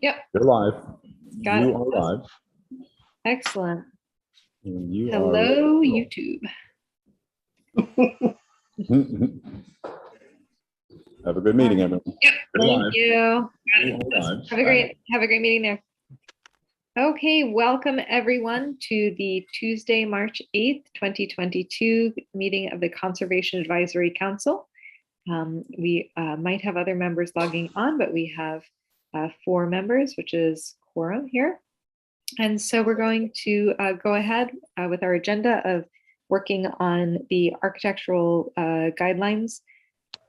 Yep. You're live. Got You it. are live. Excellent. And you Hello, are YouTube. Have a good meeting, everyone. Yep. You're Thank live. you. You are live. Have a great meeting there. Okay, welcome everyone to the Tuesday, March 8th, 2022 meeting of the Conservation Advisory Council. We might have other members logging on, but we have 4 members, which is quorum here. And so we're going to go ahead with our agenda of working on the architectural guidelines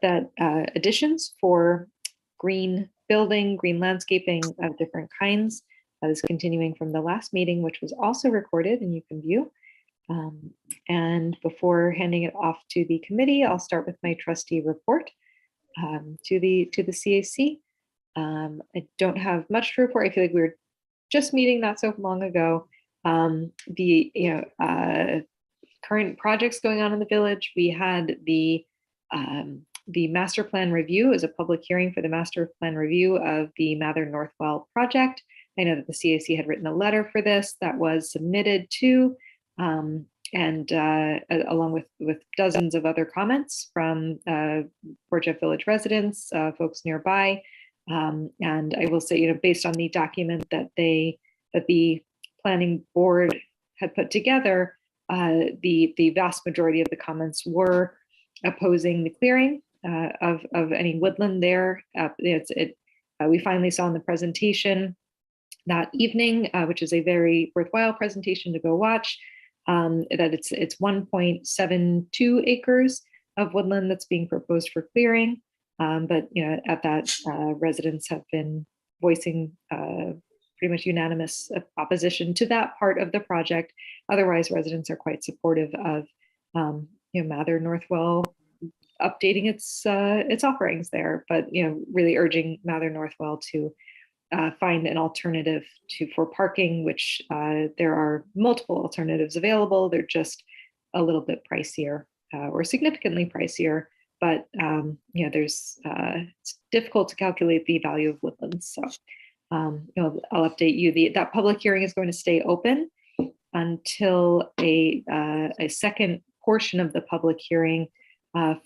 that additions for green building, green landscaping of different kinds. That is continuing from the last meeting, which was also recorded and you can view. And before handing it off to the committee, I'll start with my trustee report to the CAC. I don't have much to report. I feel like we were just meeting not so long ago. The current projects going on in the village. We had the master plan review as a public hearing for the master plan review of the Mather Northwell project. I know that the CAC had written a letter for this that was submitted to, and along with dozens of other comments from Port Jeff Village residents, folks nearby. And I will say, based on the document that the planning board had put together, the vast majority of the comments were opposing the clearing of any woodland there. We finally saw in the presentation that evening, which is a very worthwhile presentation to go watch, that it's 1.72 acres of woodland that's being proposed for clearing. But at that, residents have been voicing pretty much unanimous opposition to that part of the project. Otherwise, residents are quite supportive of Mather Northwell updating its offerings there, but really urging Mather Northwell to find an alternative for parking, which there are multiple alternatives available. They're just a little bit pricier or significantly pricier. But there's it's difficult to calculate the value of woodlands. So I'll update you. That public hearing is going to stay open until a second portion of the public hearing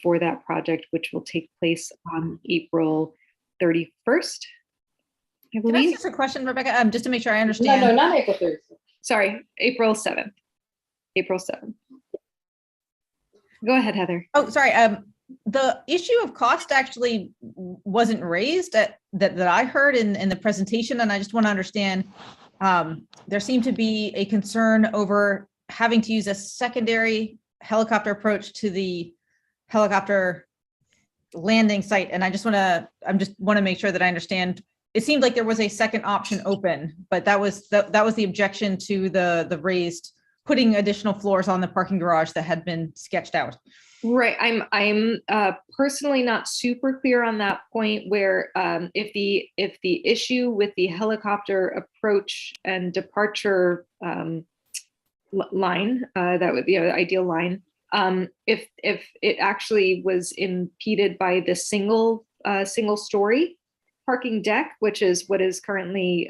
for that project, which will take place on April 31st. I believe. Can I ask a question, Rebecca? Just to make sure I understand. No, not April 3rd. Sorry, April 7th. April 7th. Go ahead, Heather. Oh, sorry. The issue of cost actually wasn't raised that I heard in the presentation, and I just want to understand. There seemed to be a concern over having to use a secondary helicopter approach to the helicopter landing site, and I just want to make sure that I understand. It seemed like there was a second option open, but that was the objection to the raised putting additional floors on the parking garage that had been sketched out. Right. I'm personally not super clear on that point where if the issue with the helicopter approach and departure line, that would be the ideal line, if it actually was impeded by the single story parking deck, which is what is currently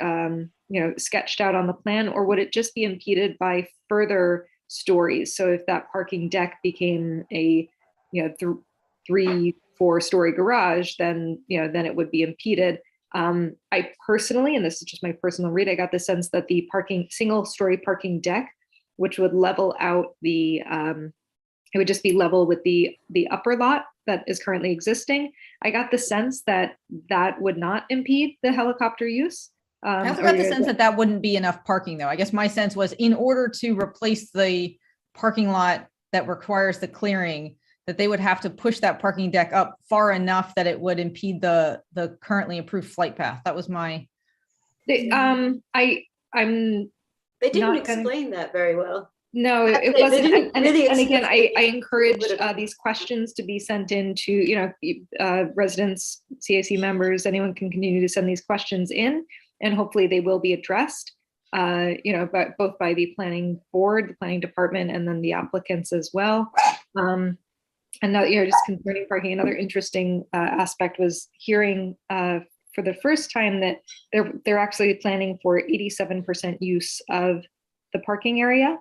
sketched out on the plan, or would it just be impeded by further stories? So if that parking deck became a 3-4 story garage, then it would be impeded. I personally, and this is just my personal read, I got the sense that the single story parking deck, which would level out it would just be level with the upper lot that is currently existing. I got the sense that would not impede the helicopter use. I also got the sense that wouldn't be enough parking, though. I guess my sense was, in order to replace the parking lot that requires the clearing, that they would have to push that parking deck up far enough that it would impede the currently approved flight path. That was my. They didn't explain that very well. No, it wasn't. And again, I encourage these questions to be sent in to residents, CAC members. Anyone can continue to send these questions in, and hopefully they will be addressed. But both by the planning board, the planning department, and then the applicants as well. And now, just concerning parking. Another interesting aspect was hearing for the first time that they're actually planning for 87% use of the parking area.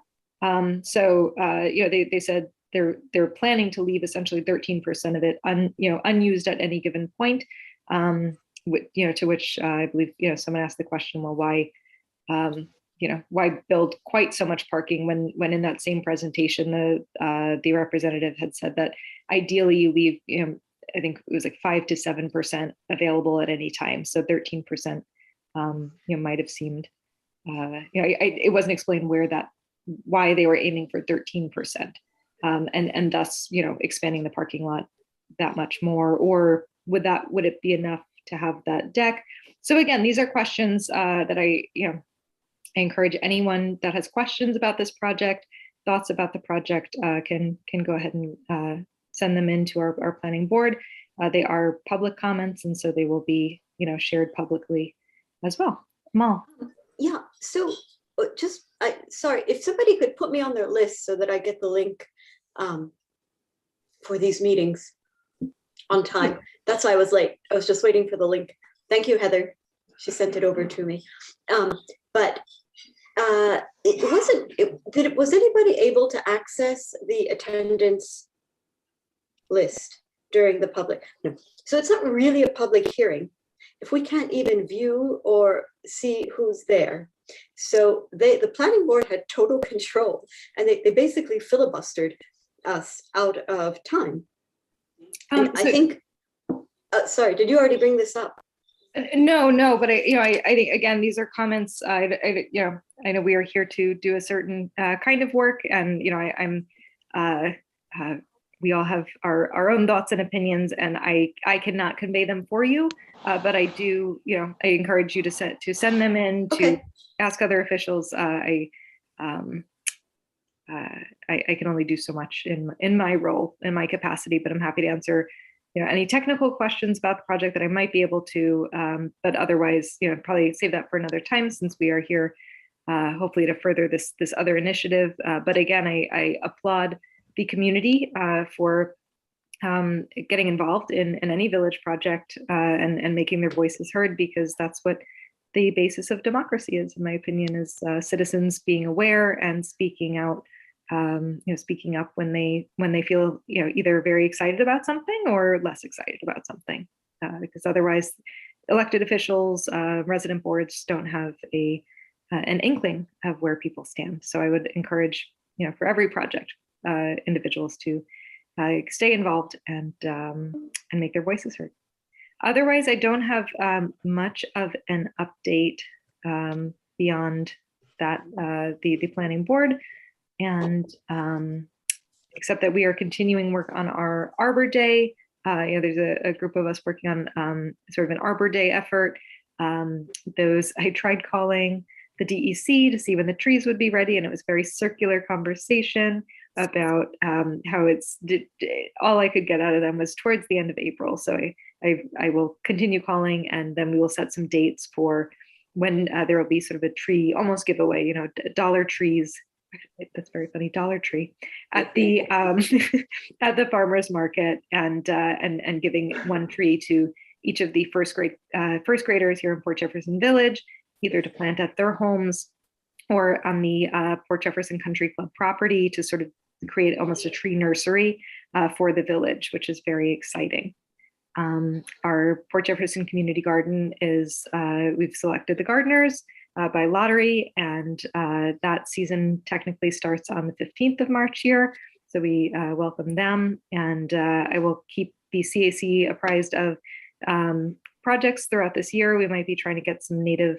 So they said they're planning to leave essentially 13% of it unused at any given point. To which I believe someone asked the question, well, why why build quite so much parking when in that same presentation the representative had said that ideally you leave I think it was like 5 to 7% available at any time. So 13% might have seemed it wasn't explained why they were aiming for 13%. And thus, expanding the parking lot that much more, or would it be enough to have that deck? So again, these are questions that I encourage anyone that has questions about this project, thoughts about the project, can go ahead and send them into our planning board. They are public comments, and so they will be shared publicly as well. Mal. Yeah, so sorry, if somebody could put me on their list so that I get the link for these meetings on time. That's why I was late. I was just waiting for the link. Thank you, Heather. She sent it over to me. But was anybody able to access the attendance list during the public? No. So it's not really a public hearing if we can't even view or see who's there. So the planning board had total control, and they basically filibustered us out of time. And I think, sorry, did you already bring this up? No, but I think again, these are comments. I know we are here to do a certain kind of work, and we all have our own thoughts and opinions, and I cannot convey them for you, but I do, I encourage you to send them in, to ask other officials. I can only do so much in my role, in my capacity, but I'm happy to answer any technical questions about the project that I might be able to, but otherwise, probably save that for another time, since we are here hopefully to further this other initiative. But again, I applaud the community for getting involved in any village project and making their voices heard, because that's what the basis of democracy is, in my opinion, is citizens being aware and speaking out, speaking up when they feel either very excited about something or less excited about something, because otherwise elected officials, resident boards don't have an inkling of where people stand. So I would encourage, for every project, individuals to stay involved and make their voices heard. Otherwise, I don't have much of an update beyond that, the planning board, and except that we are continuing work on our Arbor Day. There's a group of us working on sort of an Arbor Day effort. I tried calling the DEC to see when the trees would be ready, and it was very circular conversation about how all I could get out of them was towards the end of April. So I will continue calling, and then we will set some dates for when there will be sort of a tree almost giveaway, dollar trees. That's very funny. Dollar Tree at the at the farmers market, and giving one tree to each of the first graders here in Port Jefferson Village, either to plant at their homes or on the Port Jefferson Country Club property, to sort of create almost a tree nursery for the village, which is very exciting. Our Port Jefferson Community Garden is, we've selected the gardeners by lottery, and that season technically starts on the 15th of March here. So we welcome them, and I will keep the CAC apprised of projects throughout this year. We might be trying to get some native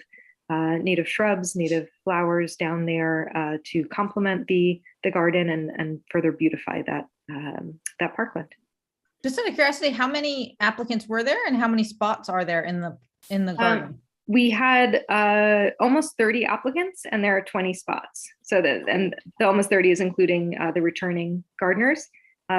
shrubs, native flowers down there to complement the garden and further beautify that parkland. Just out of curiosity, how many applicants were there, and how many spots are there in the garden? We had almost 30 applicants, and there are 20 spots. So the almost 30 is including the returning gardeners,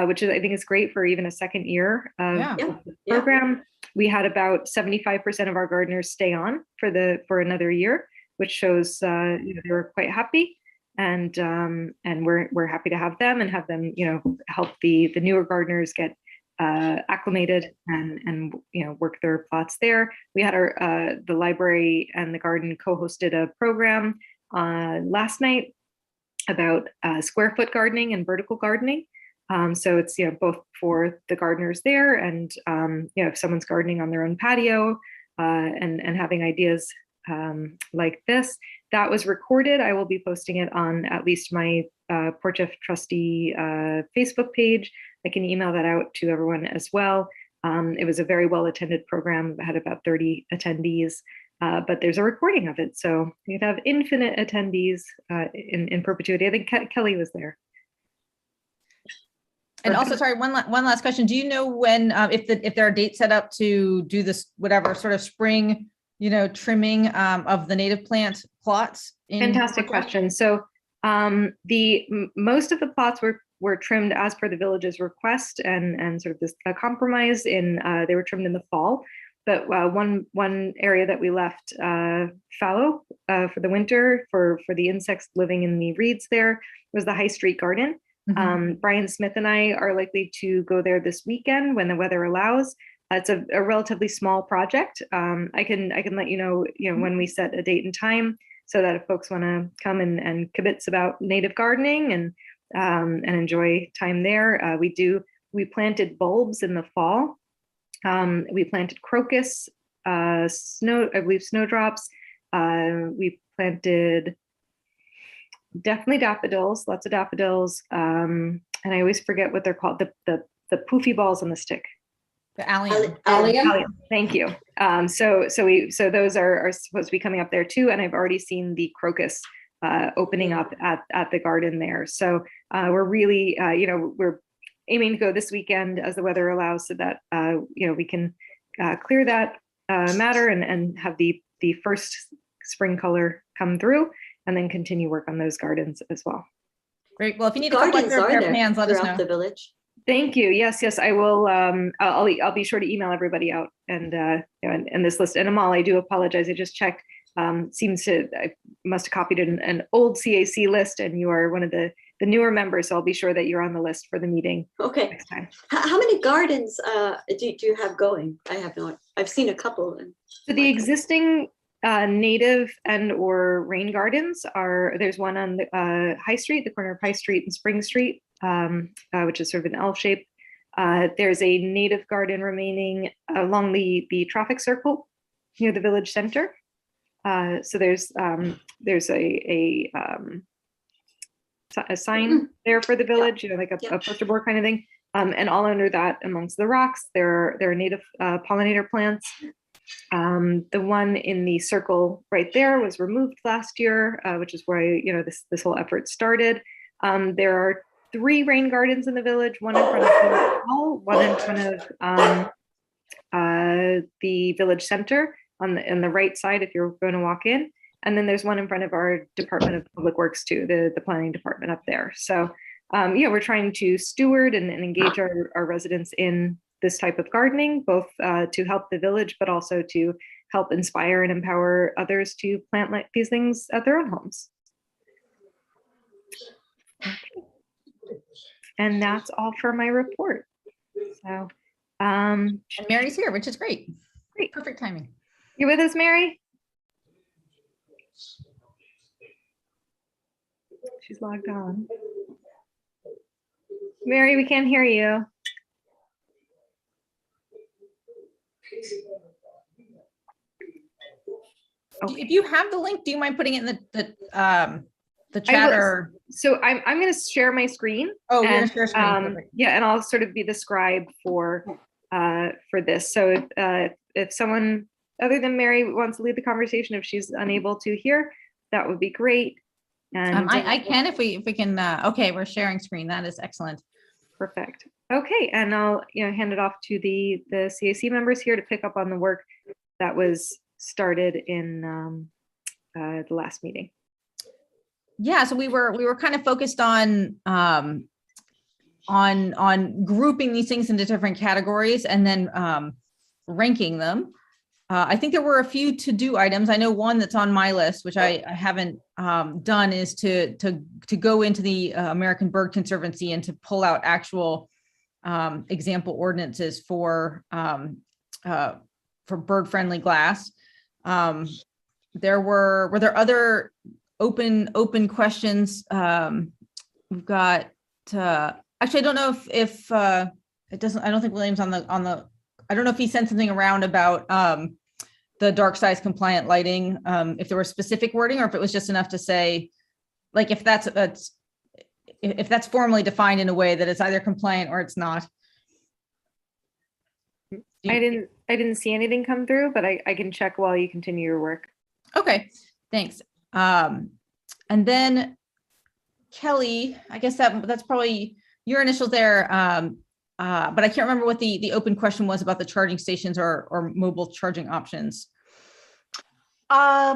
which I think is great for even a second year of the program. Yeah. We had about 75% of our gardeners stay on for another year, which shows they were quite happy, and we're happy to have them, and have them help the newer gardeners get acclimated and work their plots there. We had the library and the garden co-hosted a program last night about square foot gardening and vertical gardening. So it's both for the gardeners there and if someone's gardening on their own patio and having ideas like this. That was recorded. I will be posting it on at least my Port Jeff trustee Facebook page. I can email that out to everyone as well. It was a very well attended program. It had about 30 attendees, but there's a recording of it. So you'd have infinite attendees in perpetuity. I think Kelly was there. And also, sorry, one last question. Do you know when, if there are dates set up to do this, whatever sort of spring, trimming of the native plant plots? Fantastic question. So most of the plots were trimmed as per the village's request and sort of this compromise they were trimmed in the fall. But one area that we left fallow for the winter for the insects living in the reeds there was the High Street Garden. Mm-hmm. Brian Smith and I are likely to go there this weekend when the weather allows. It's a relatively small project. I can let you know, when we set a date and time, so that if folks want to come and kibitz about native gardening and enjoy time there, we planted bulbs in the fall. We planted crocus, snowdrops. We planted definitely daffodils, lots of daffodils. And I always forget what they're called, the poofy balls on the stick. The allium. Allium. Thank you. So those are supposed to be coming up there too. And I've already seen the crocus opening up at the garden there. So we're really, we're aiming to go this weekend as the weather allows, so that we can clear that matter and have the first spring color come through, and then continue work on those gardens as well. Great. Well, if you need to come with their plans, let us know. The village. Thank you. Yes, I will. I'll be sure to email everybody out and this list. And Amal, I do apologize. I just checked. I must have copied an old CAC list, and you are one of the newer members. So I'll be sure that you're on the list for the meeting. Okay. Next time. How many gardens do you have going? I have not. I've seen a couple. So the existing native and or rain gardens there's one on the High Street, the corner of High Street and Spring Street, which is sort of an L shape. There's a native garden remaining along the traffic circle near the village center. So there's a sign there for the village, like a poster board kind of thing. And all under that, amongst the rocks, there are native pollinator plants. The one in the circle right there was removed last year, which is why this whole effort started. There are 3 rain gardens in the village, one in front of the hall, one in front of the village center on the right side if you're going to walk in, and then there's one in front of our Department of Public Works too, the planning department up there. So we're trying to steward and engage our residents in this type of gardening, both to help the village, but also to help inspire and empower others to plant like these things at their own homes. Okay. And that's all for my report. So, and Mary's here, which is great. Great. Perfect timing. You with us, Mary? She's logged on. Mary, we can't hear you. Okay. If you have the link, do you mind putting it in the chat? Or so I'm going to share my screen. Oh, you're going to share screen. Yeah, and I'll sort of be the scribe for this. So if someone other than Mary wants to lead the conversation, if she's unable to hear, that would be great. And I can if we can. Okay, we're sharing screen. That is excellent. Perfect. Okay, and I'll hand it off to the CAC members here to pick up on the work that was started in the last meeting. Yeah, so we were kind of focused on grouping these things into different categories and then ranking them. I think there were a few to-do items. I know one that's on my list, which I haven't done, is to go into the American Bird Conservancy and to pull out actual example ordinances for bird-friendly glass. Were there other open questions? We've got, actually, I don't know if it doesn't, I don't think William's on the, I don't know if he sent something around about the dark size compliant lighting, if there was specific wording or if it was just enough to say, like, if that's formally defined in a way that it's either compliant or it's not. I didn't see anything come through, but I can check while you continue your work. Okay, thanks. And then Kelly, I guess that's probably your initials there. But I can't remember what the open question was about the charging stations or mobile charging options. I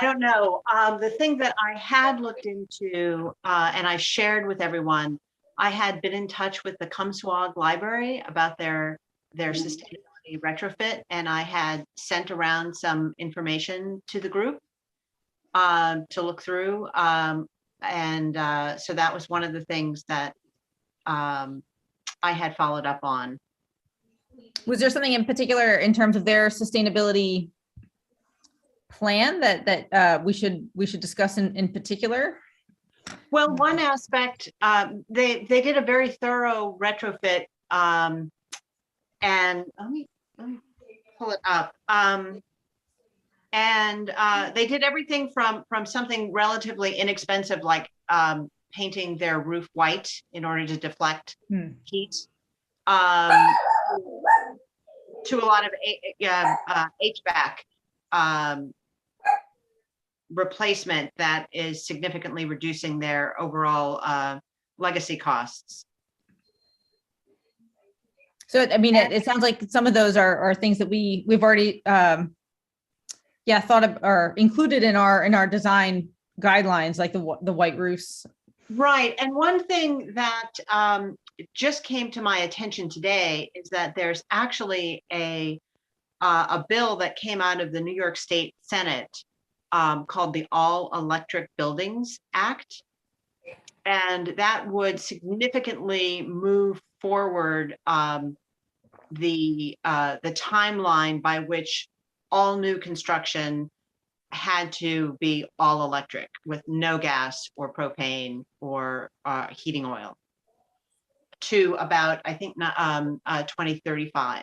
don't know. The thing that I had looked into and I shared with everyone, I had been in touch with the Cumswog Library about their sustainability retrofit, and I had sent around some information to the group to look through. So that was one of the things that I had followed up on. Was there something in particular in terms of their sustainability plan that we should discuss in particular? Well, one aspect, they did a very thorough retrofit, and let me pull it up. They did everything from something relatively inexpensive, like painting their roof white in order to deflect heat, to a lot of HVAC replacement that is significantly reducing their overall legacy costs. So, I mean, it sounds like some of those are things that we've already, thought of or included in our design guidelines, like the white roofs. Right. And one thing that just came to my attention today is that there's actually a bill that came out of the New York State Senate called the All Electric Buildings Act. And that would significantly move forward the timeline by which all new construction had to be all electric with no gas or propane or heating oil to about, I think, 2035.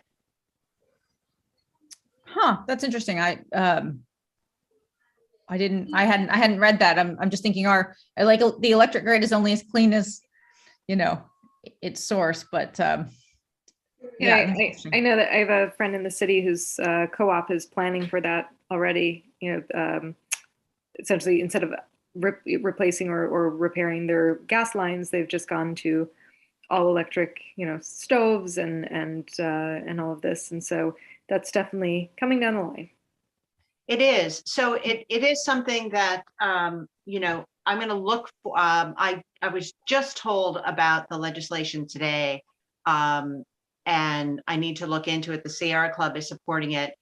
Huh, that's interesting. I hadn't read that. I'm just thinking I like the electric grid is only as clean as, its source, but Yeah, I know that I have a friend in the city whose co-op is planning for that already. Essentially, instead of replacing or repairing their gas lines, they've just gone to all electric, stoves and all of this. And so that's definitely coming down the line. It is. So it is something that, I'm going to look for. I was just told about the legislation today, and I need to look into it. The Sierra Club is supporting it.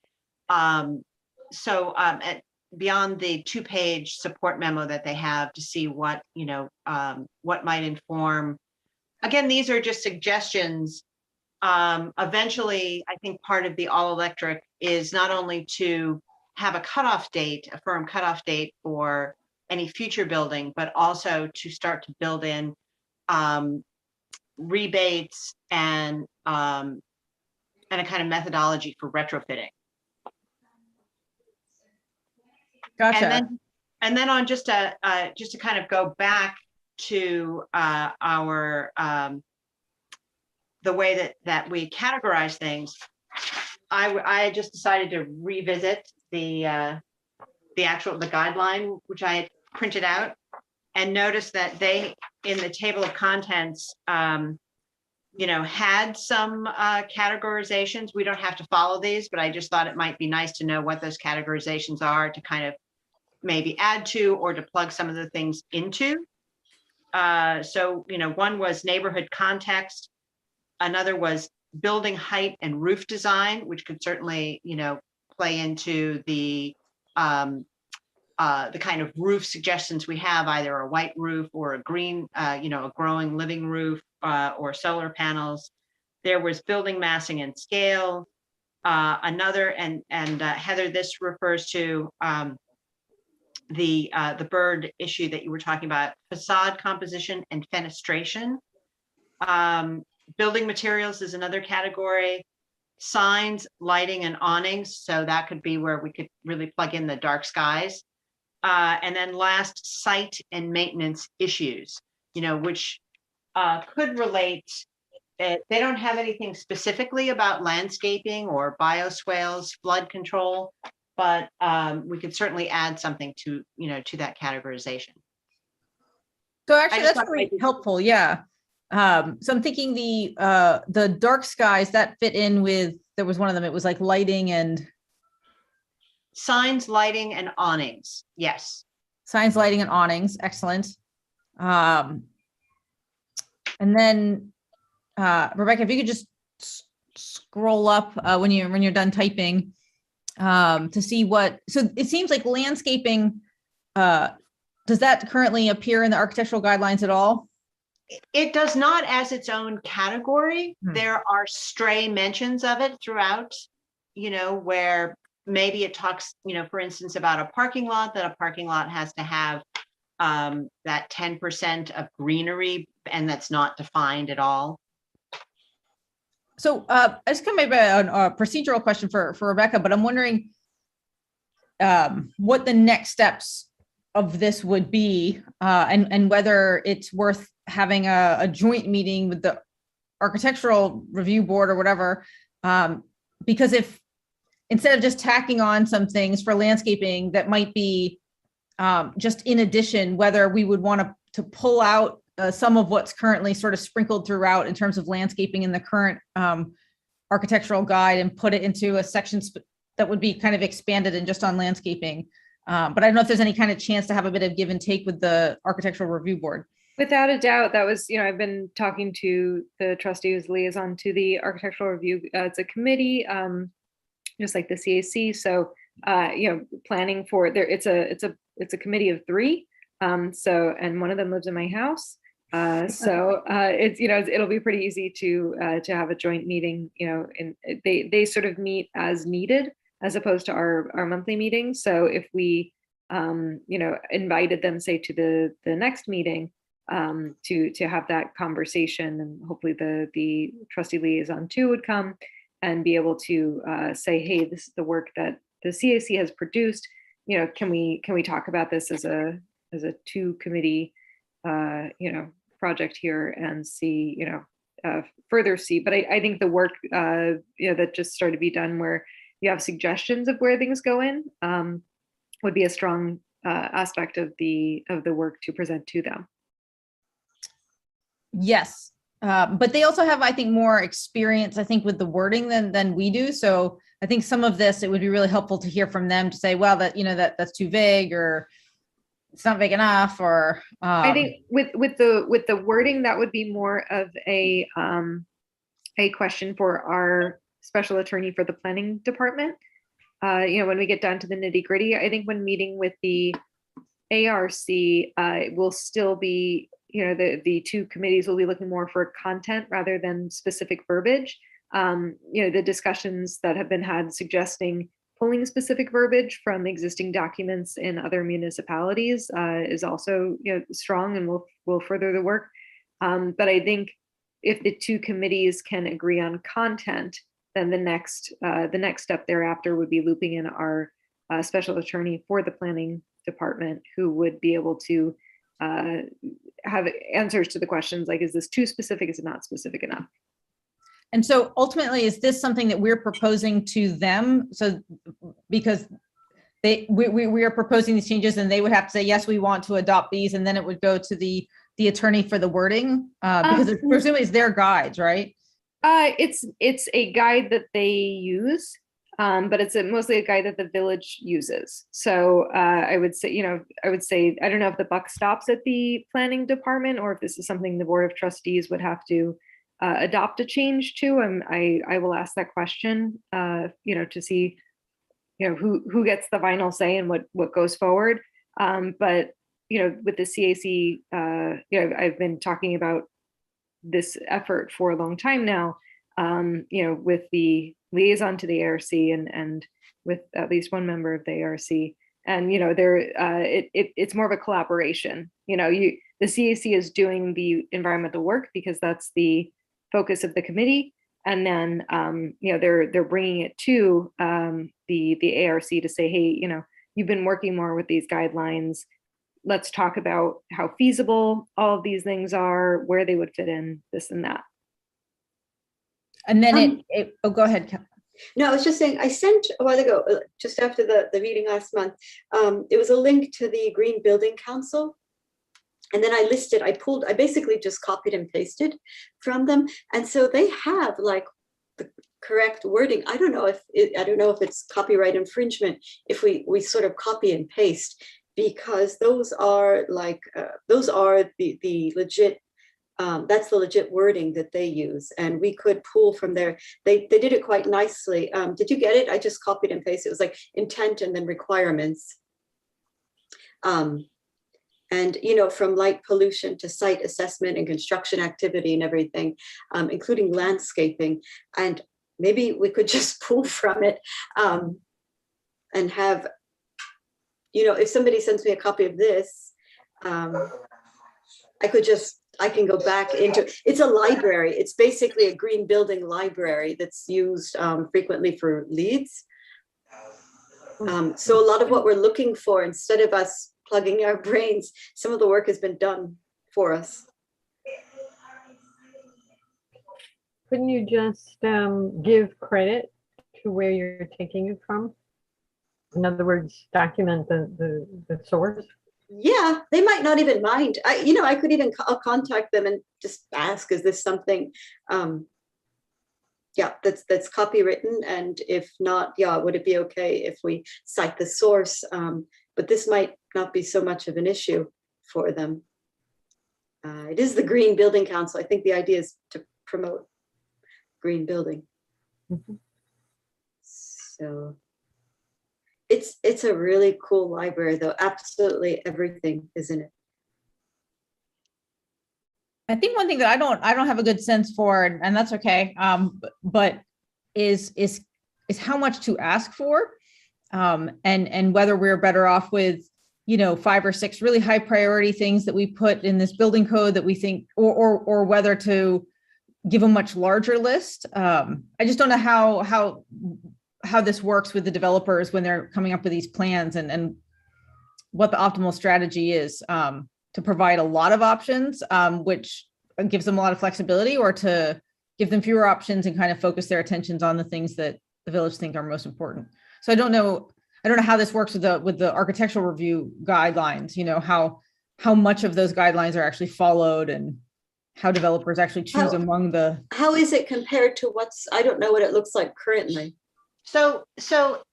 Beyond the 2-page support memo that they have to see what might inform. Again, these are just suggestions. Eventually, I think part of the all electric is not only to have a firm cutoff date for any future building, but also to start to build in rebates and a kind of methodology for retrofitting. gotcha. And then on just to kind of go back to our the way that we categorize things, I just decided to revisit the guideline, which I had printed out, and noticed that they, in the table of contents, had some categorizations. We don't have to follow these, but I just thought it might be nice to know what those categorizations are to kind of maybe add to or to plug some of the things into. So, one was neighborhood context. Another was building height and roof design, which could certainly, play into the kind of roof suggestions we have, either a white roof or a green, a growing living roof or solar panels. There was building massing and scale. Another, and Heather, this refers to the bird issue that you were talking about, facade composition and fenestration. Building materials is another category. Signs, lighting, and awnings. So that could be where we could really plug in the dark skies. And then last, site and maintenance issues, which could relate. They don't have anything specifically about landscaping or bioswales, flood control, but we could certainly add something to that categorization. So actually, just that's thought really maybe- helpful. Yeah. So I'm thinking the dark skies that fit in with, there was one of them, it was like lighting and Signs, lighting, and awnings. Yes. signs, lighting and awnings. Excellent. And then Rebecca, if you could just scroll up when you're done typing to see what, so it seems like landscaping, does that currently appear in the architectural guidelines at all? It does not as its own category. Hmm. There are stray mentions of it throughout, where maybe it talks, for instance, about a parking lot, that a parking lot has to have that 10% of greenery, and that's not defined at all. So it's kind of maybe a procedural question for Rebecca, but I'm wondering what the next steps of this would be, and whether it's worth having a joint meeting with the architectural review board or whatever, because if instead of just tacking on some things for landscaping that might be just in addition, whether we would want to pull out some of what's currently sort of sprinkled throughout in terms of landscaping in the current architectural guide and put it into a section that would be kind of expanded and just on landscaping. But I don't know if there's any kind of chance to have a bit of give and take with the architectural review board. Without a doubt, that was, I've been talking to the trustee who's liaison to the architectural review. It's a committee, just like the CAC. So, planning for there, it's a committee of 3. So, and one of them lives in my house. It's, it'll be pretty easy to have a joint meeting, and they sort of meet as needed as opposed to our monthly meetings. So if we, invited them, say, to the next meeting, to have that conversation, and hopefully the trustee liaison too would come and be able to say, hey, this is the work that the CAC has produced. Can we talk about this as a 2 committee, project here, and see, further see. But I think the work, that just started to be done, where you have suggestions of where things go in, would be a strong aspect of the work to present to them. Yes. But they also have, I think, more experience, I think, with the wording than we do. So I think some of this, it would be really helpful to hear from them to say, well, that's too vague, or it's not vague enough, or I think with the wording, that would be more of a question for our special attorney for the planning department. When we get down to the nitty gritty, I think when meeting with the ARC, it will still be, the 2 committees will be looking more for content rather than specific verbiage. The discussions that have been had suggesting pulling specific verbiage from existing documents in other municipalities is also, strong, and will further the work. But I think if the 2 committees can agree on content, then the next step thereafter would be looping in our special attorney for the planning department, who would be able to have answers to the questions like, is this too specific? Is it not specific enough? And so ultimately, is this something that we're proposing to them? So because we are proposing these changes, and they would have to say, yes, we want to adopt these, and then it would go to the attorney for the wording, because it's presumably it's their guides, right? It's a guide that they use, but it's mostly a guide that the village uses. So I would say, I don't know if the buck stops at the planning department, or if this is something the Board of Trustees would have to adopt a change to. I will ask that question, to see, who gets the final say and what goes forward. But with the CAC, I've been talking about this effort for a long time now, with the liaison to the ARC and with at least one member of the ARC. And, it's more of a collaboration. The CAC is doing the environmental work because that's the focus of the committee. And then, they're bringing it to the ARC to say, hey, you've been working more with these guidelines. Let's talk about how feasible all of these things are, where they would fit in, this and that. And then go ahead. No, I was just saying, I sent a while ago, just after the meeting last month, it was a link to the Green Building Council. And then I basically just copied and pasted from them. And so they have like the correct wording. I don't know if it's copyright infringement if we sort of copy and paste, because those are the legit, that's the legit wording that they use, and we could pull from there. They did it quite nicely. Did you get it? I just copied and pasted. It was like intent and then requirements. And from light pollution to site assessment and construction activity and everything, including landscaping. And maybe we could just pull from it and have, if somebody sends me a copy of this, I can go back into, it's a library. It's basically a green building library that's used frequently for leads. So a lot of what we're looking for, instead of us plugging our brains, some of the work has been done for us. Couldn't you just give credit to where you're taking it from? In other words, document the source? Yeah, they might not even mind. I could even I'll contact them and just ask, is this something that's copywritten? And if not, would it be okay if we cite the source? But this might not be so much of an issue for them. It is the Green Building Council. I think the idea is to promote green building. Mm-hmm. So it's a really cool library, though. Absolutely everything is in it. I think one thing that I don't have a good sense for, and that's okay, but is how much to ask for, and whether we're better off with 5 or 6 really high priority things that we put in this building code that we think, or whether to give a much larger list. I just don't know how this works with the developers when they're coming up with these plans, and what the optimal strategy is, to provide a lot of options, which gives them a lot of flexibility, or to give them fewer options and kind of focus their attentions on the things that the village think are most important. So I don't know how this works with the architectural review guidelines, how much of those guidelines are actually followed, and how developers actually choose among the. How is it compared to I don't know what it looks like currently. So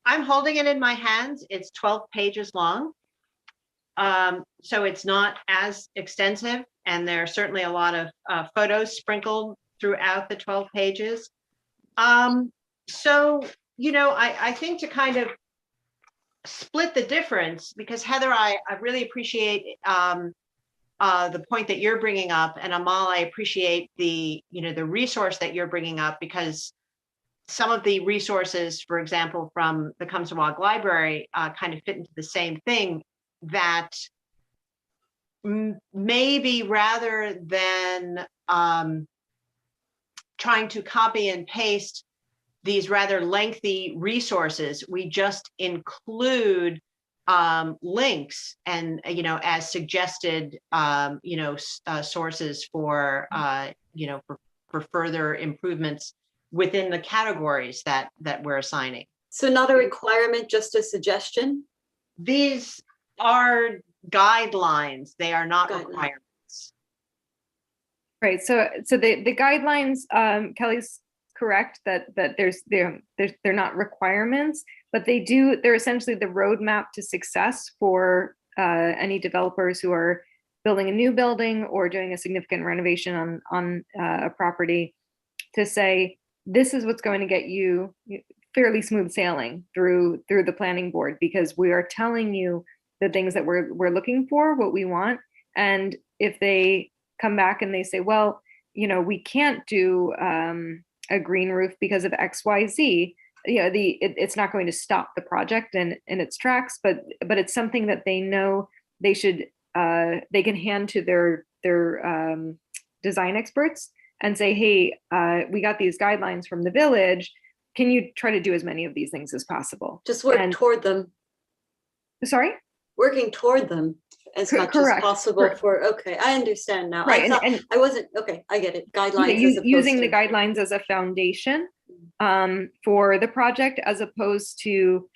I'm holding it in my hands. It's 12 pages long. So it's not as extensive, and there are certainly a lot of photos sprinkled throughout the 12 pages. I think to kind of split the difference, because Heather, I really appreciate the point that you're bringing up, and Amal, I appreciate the resource that you're bringing up, because some of the resources, for example, from the Comstock Library kind of fit into the same thing, that maybe rather than trying to copy and paste these rather lengthy resources, we just include links and, as suggested, sources for further improvements within the categories that we're assigning. So not a requirement, just a suggestion? These are guidelines. They are not requirements. Right. So the guidelines, Kelly's correct that they're not requirements, but they're essentially the roadmap to success for any developers who are building a new building or doing a significant renovation on a property, to say, this is what's going to get you fairly smooth sailing through the planning board, because we are telling you the things that we're looking for, what we want. And if they come back and they say, well, we can't do a green roof because of XYZ. It's not going to stop the project in its tracks, but it's something that they know they should they can hand to their design experts and say, hey, we got these guidelines from the village. Can you try to do as many of these things as possible? Just work toward them, Sorry? working toward them as much as Correct. possible Correct. okay, I understand now. Right. I thought, And I wasn't, okay, I get it. Guidelines as opposed using the to. guidelines as a foundation for the project, as opposed to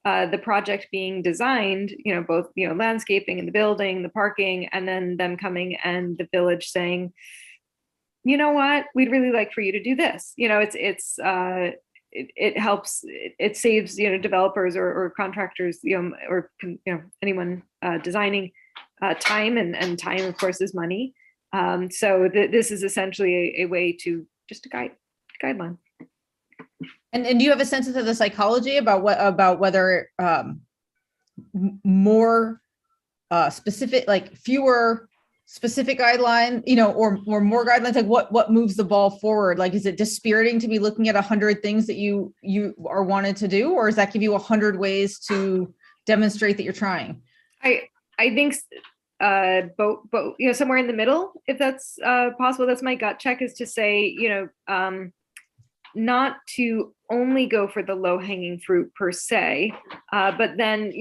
the project being designed, both, landscaping and the building, the parking, and then them coming and the village saying, you know what, we'd really like for you to do this. It helps, it saves, developers or contractors, or anyone designing time, and time, of course, is money. So this is essentially a way to just a guideline. And do you have a sense of the psychology about whether more specific, like fewer specific guideline, or more guidelines, like what moves the ball forward? Like, is it dispiriting to be looking at 100 things that you are wanted to do, or does that give you 100 ways to demonstrate that you're trying? I think both, somewhere in the middle, if that's possible. That's my gut check, is to say, not to only go for the low hanging fruit per se, but then,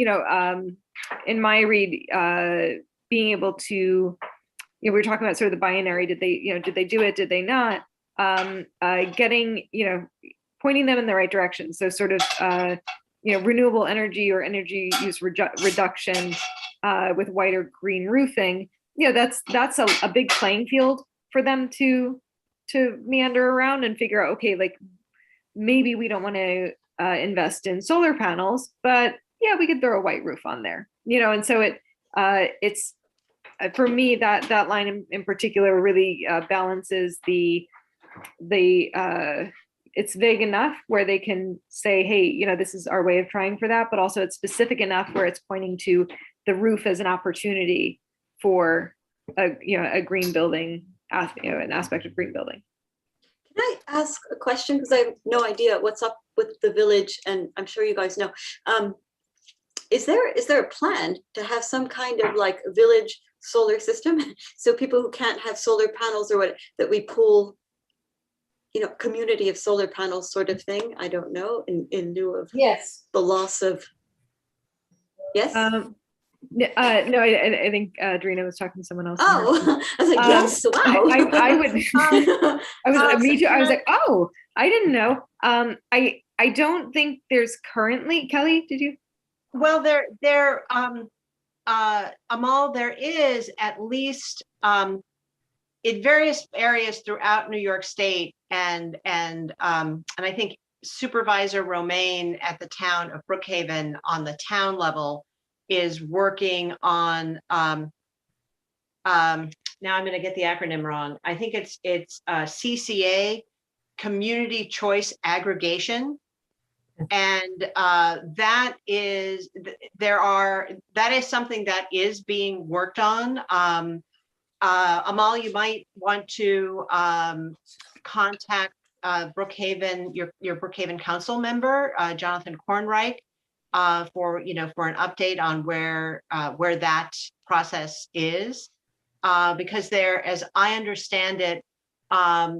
in my read, being able to, we were talking about sort of the binary, did they do it, did they not, getting, pointing them in the right direction. So sort of, renewable energy or energy use reduction with white or green roofing, that's a big playing field for them to meander around and figure out, okay, like maybe we don't want to invest in solar panels, but yeah, we could throw a white roof on there, and so it's for me, that line in particular really balances it's vague enough where they can say, hey, this is our way of trying for that, but also it's specific enough where it's pointing to the roof as an opportunity for a green building, an aspect of green building. Can I ask a question? Because I have no idea what's up with the village, and I'm sure you guys know. Is there a plan to have some kind of like village solar system? So people who can't have solar panels or what, that we pool, community of solar panels sort of thing? I don't know, in lieu of Yes. the loss of, yes? No, I think Drina was talking to someone else. Oh, I was like, yes, wow. I would, me too. I was like, oh, I didn't know. I don't think there's currently, Kelly, did you? Well, Amal, there is at least in various areas throughout New York State, and I think Supervisor Romaine at the town of Brookhaven on the town level is working on now I'm going to get the acronym wrong. I think it's CCA, Community Choice Aggregation. And that is something that is being worked on. Amal, you might want to contact Brookhaven, your Brookhaven council member, Jonathan Kornreich, for an update on where that process is, because there, as I understand it,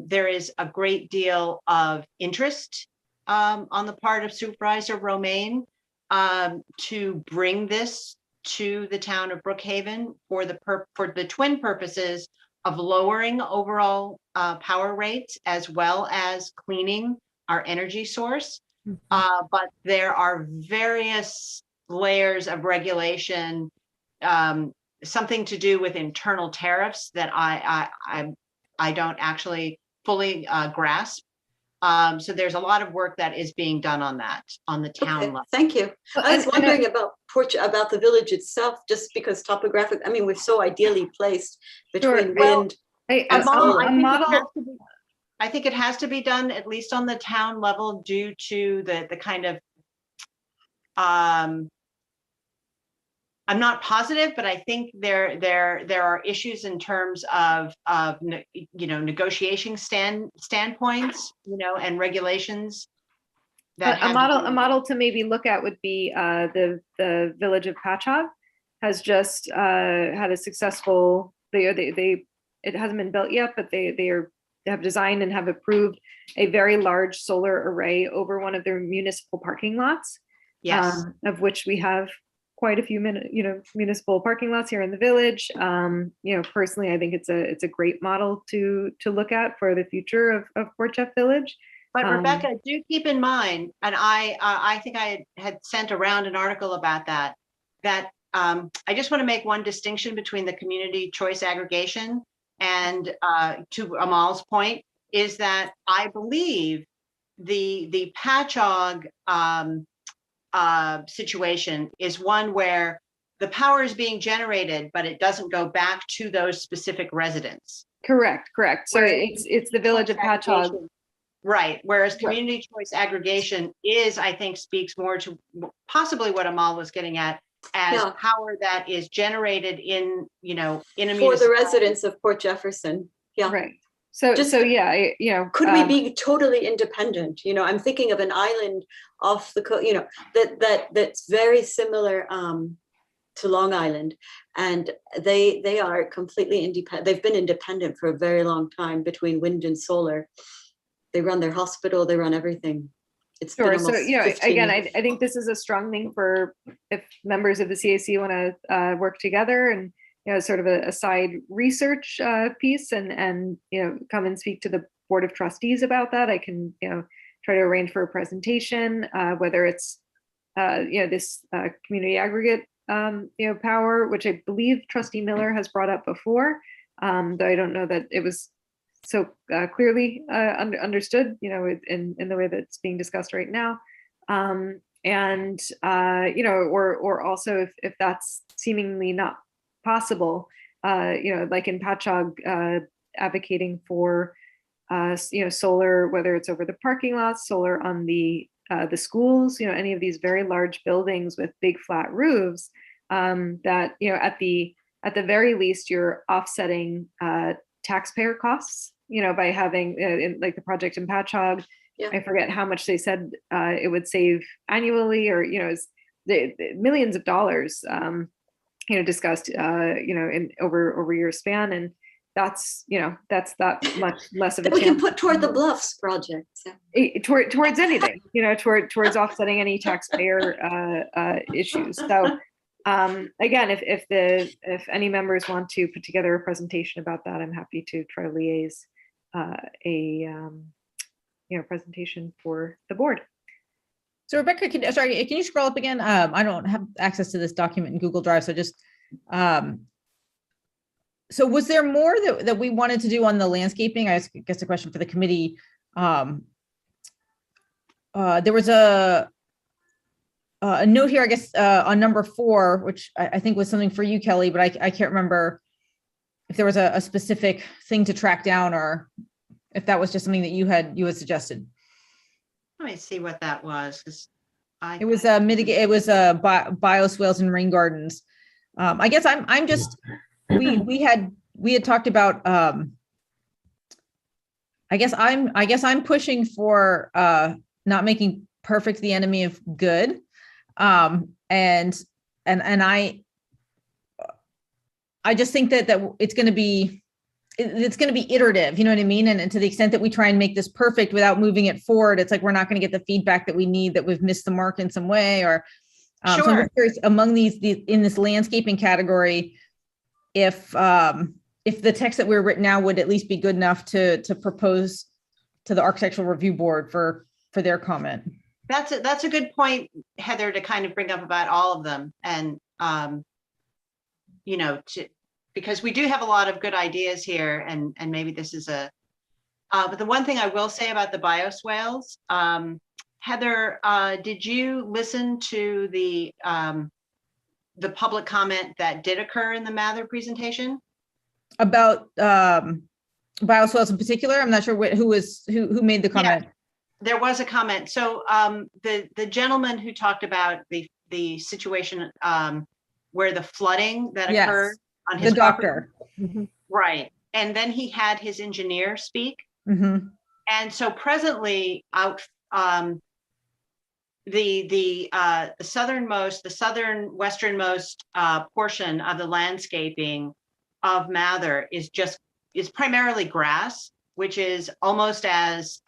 there is a great deal of interest on the part of Supervisor Romaine to bring this to the town of Brookhaven for the twin purposes of lowering overall power rates as well as cleaning our energy source. But there are various layers of regulation, something to do with internal tariffs that I don't actually fully grasp. So there's a lot of work that is being done on that on the town level. Thank you. I was wondering about the village itself, just because topographic, I mean, we're so ideally placed between wind. I think it has to be done at least on the town level due to the kind of I'm not positive, but I think there are issues in terms of negotiation standpoints, and regulations that A model to maybe look at would be the village of Patchogue has just had a successful, it hasn't been built yet, but they have designed and have approved a very large solar array over one of their municipal parking lots. Yes. Of which we have quite a few municipal parking lots here in the village. Personally, I think it's a great model to look at for the future of Port Jeff Village. But Rebecca, do keep in mind, and I think I had sent around an article about that I just want to make one distinction between the community choice aggregation and to Amal's point is that I believe the Patchogue situation is one where the power is being generated, but it doesn't go back to those specific residents. Correct. So it's the village of Patchogue. Right. Whereas community choice aggregation is, I think, speaks more to possibly what Amal was getting at as power that is generated in a for the residents of Port Jefferson. Yeah. Right. So could we be totally independent? I'm thinking of an island off the coast, that's very similar to Long Island, and they are completely independent. They've been independent for a very long time between wind and solar. They run their hospital, they run everything. It's sure. been So again, years. I think this is a strong thing for if members of the CAC want to work together and sort of a side research piece and come and speak to the Board of Trustees about that. I can try to arrange for a presentation, whether it's this community aggregate power, which I believe Trustee Miller has brought up before, though I don't know that it was so clearly understood, in the way that it's being discussed right now. Or also if that's seemingly not possible, like in Patchogue, advocating for solar, whether it's over the parking lots, solar on the schools, any of these very large buildings with big flat roofs, that at the very least you're offsetting taxpayer costs, by having like the project in Patchogue. I forget how much they said it would save annually, or the millions of dollars discussed in over your span, and that's that much less of a that we chance can put toward the Bluffs project. Towards anything, towards offsetting any taxpayer issues. So again, if any members want to put together a presentation about that, I'm happy to try to liaise a presentation for the board. So Rebecca, can you scroll up again? I don't have access to this document in Google Drive, so just, so was there more that we wanted to do on the landscaping? I guess a question for the committee. There was a note here, I guess, on number 4, which I think was something for you, Kelly, but I can't remember if there was a specific thing to track down, or if that was just something that you had suggested. Let me see what that was. It was bioswales and rain gardens. I guess I'm just, we had talked about, I guess I'm pushing for not making perfect the enemy of good. And I just think that it's going to be iterative, you know what I mean? And to the extent that we try and make this perfect without moving it forward, it's like, we're not going to get the feedback that we need, that we've missed the mark in some way, or sure. So I'm curious, among these in this landscaping category, if the text that we're written now would at least be good enough to propose to the Architectural Review Board for their comment. That's a good point, Heather, to kind of bring up about all of them. And, because we do have a lot of good ideas here, and maybe this is but the one thing I will say about the bioswales, Heather, did you listen to the public comment that did occur in the Mather presentation? About bioswales in particular? I'm not sure who made the comment. Yeah, there was a comment. So the gentleman who talked about the situation where the flooding that Yes, occurred on the his property. doctor. Mhm. Right. And then he had his engineer speak. Mhm. And so presently out, the southern westernmost portion of the landscaping of Mather is primarily grass, which is almost as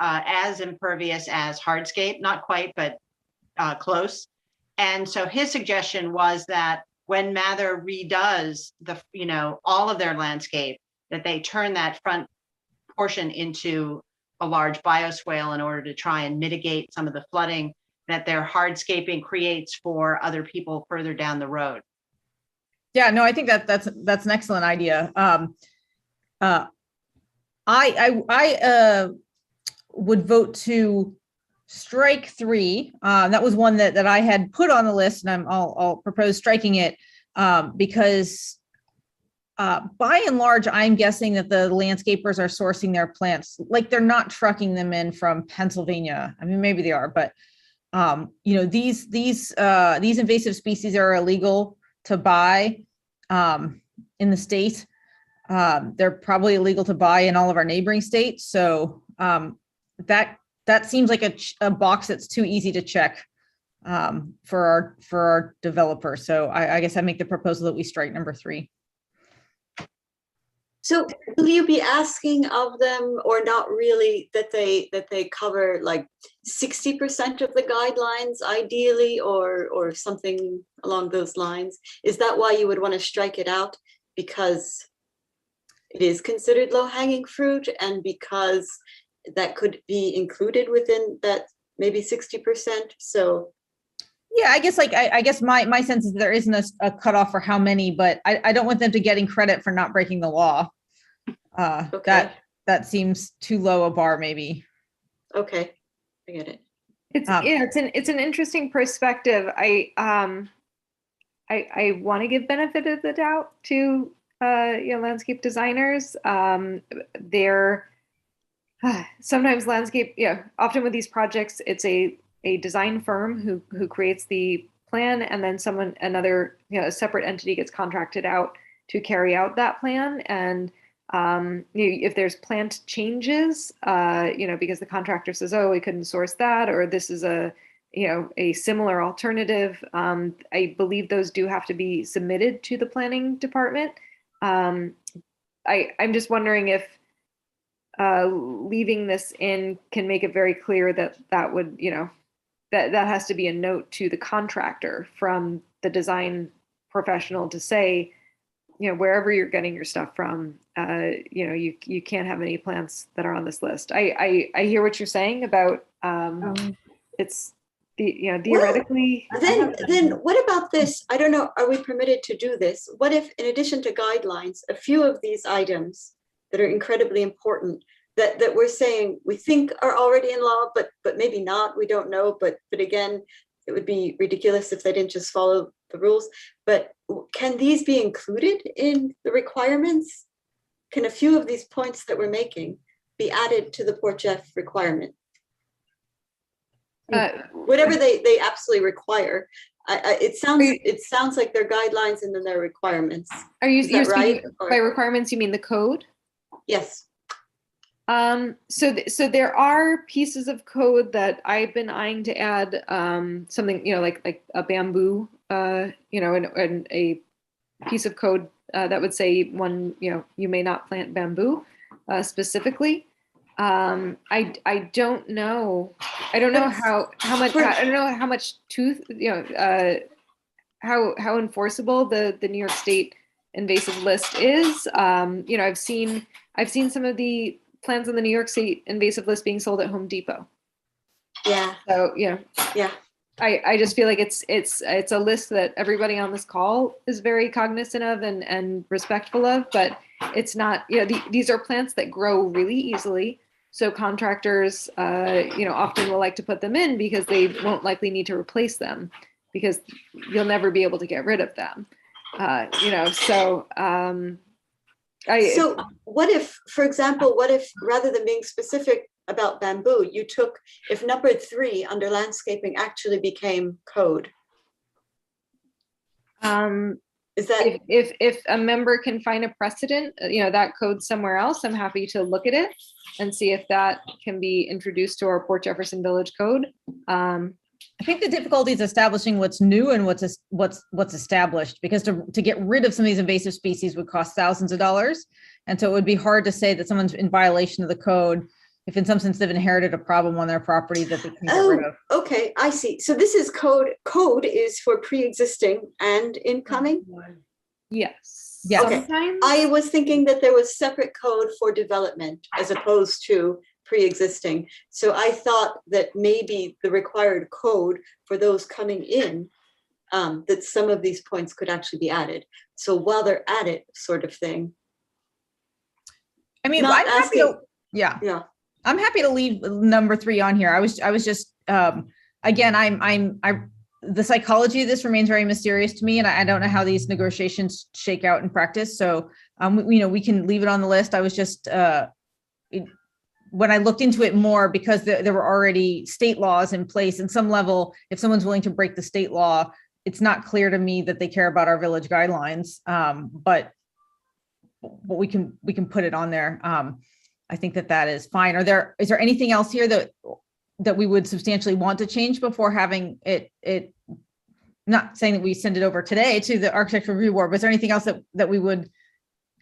impervious as hardscape, not quite, but close. And so his suggestion was that when Mather redoes all of their landscape, that they turn that front portion into a large bioswale in order to try and mitigate some of the flooding that their hardscaping creates for other people further down the road. Yeah, no, I think that's an excellent idea. I would vote to strike 3. That was one that I had put on the list, and I'll propose striking it because by and large, I'm guessing that the landscapers are sourcing their plants, like they're not trucking them in from Pennsylvania. I mean, maybe they are, but these invasive species are illegal to buy in the state. They're probably illegal to buy in all of our neighboring states. So that seems like a box that's too easy to check for our developer. So I guess I make the proposal that we strike number 3. So will you be asking of them, or not really, that they cover like 60% of the guidelines ideally, or something along those lines? Is that why you would want to strike it out? Because it is considered low-hanging fruit, and because that could be included within that maybe 60%. So yeah, I guess I guess my sense is there isn't a cutoff for how many, but I don't want them to getting credit for not breaking the law. Okay. That seems too low a bar, maybe. Okay, I get it. It's an interesting perspective. I want to give benefit of the doubt to landscape designers. They're sometimes often with these projects, it's a design firm who creates the plan, and then another a separate entity gets contracted out to carry out that plan. And if there's plant changes, because the contractor says, oh, we couldn't source that, or this is a similar alternative, I believe those do have to be submitted to the planning department. I'm just wondering if leaving this in can make it very clear that would, that has to be a note to the contractor from the design professional to say, wherever you're getting your stuff from, you can't have any plants that are on this list. I hear what you're saying about it's theoretically. Then what about this? I don't know, are we permitted to do this? What if, in addition to guidelines, a few of these items that are incredibly important that we're saying we think are already in law, but maybe not, we don't know, but again, it would be ridiculous if they didn't just follow the rules. But can these be included in the requirements? Can a few of these points that we're making be added to the Port Jeff requirement? Whatever they absolutely require. It sounds like they're guidelines and then they're requirements. You're right? speaking by requirements, you mean the code? Yes. So there are pieces of code that I've been eyeing to add, something, like a bamboo, and a piece of code that would say you may not plant bamboo, specifically. I don't know. I don't know how much. I don't know how much how enforceable the New York State invasive list is. I've seen some of the plants on the New York State invasive list being sold at Home Depot. Yeah. So yeah. I just feel like it's a list that everybody on this call is very cognizant of and respectful of, but it's not, these are plants that grow really easily. So contractors, often will like to put them in because they won't likely need to replace them because you'll never be able to get rid of them. So what if, for example, rather than being specific about bamboo, you took, if number 3 under landscaping actually became code? Is that, If a member can find a precedent, that code somewhere else, I'm happy to look at it and see if that can be introduced to our Port Jefferson Village Code. I think the difficulty is establishing what's new and what's established, because to get rid of some of these invasive species would cost thousands of dollars. And so it would be hard to say that someone's in violation of the code if in some sense they've inherited a problem on their property that they can get rid of. okay, I see. So this is code. Code is for pre-existing and incoming? Yes. Yeah. Okay. Sometimes. I was thinking that there was separate code for development as opposed to pre-existing. So I thought that maybe the required code for those coming in, that some of these points could actually be added. So while they're at it, sort of thing. I mean, Not I'm happy to, asking- yeah. Yeah. I'm happy to leave number 3 on here. I was just, again, the psychology of this remains very mysterious to me, and I don't know how these negotiations shake out in practice. So, we can leave it on the list. I was just, when I looked into it more, because there were already state laws in place, and some level, if someone's willing to break the state law, it's not clear to me that they care about our village guidelines. But we can put it on there. I think that is fine. Is there anything else here that we would substantially want to change before having it, not saying that we send it over today to the Architectural Review Board, but is there anything else that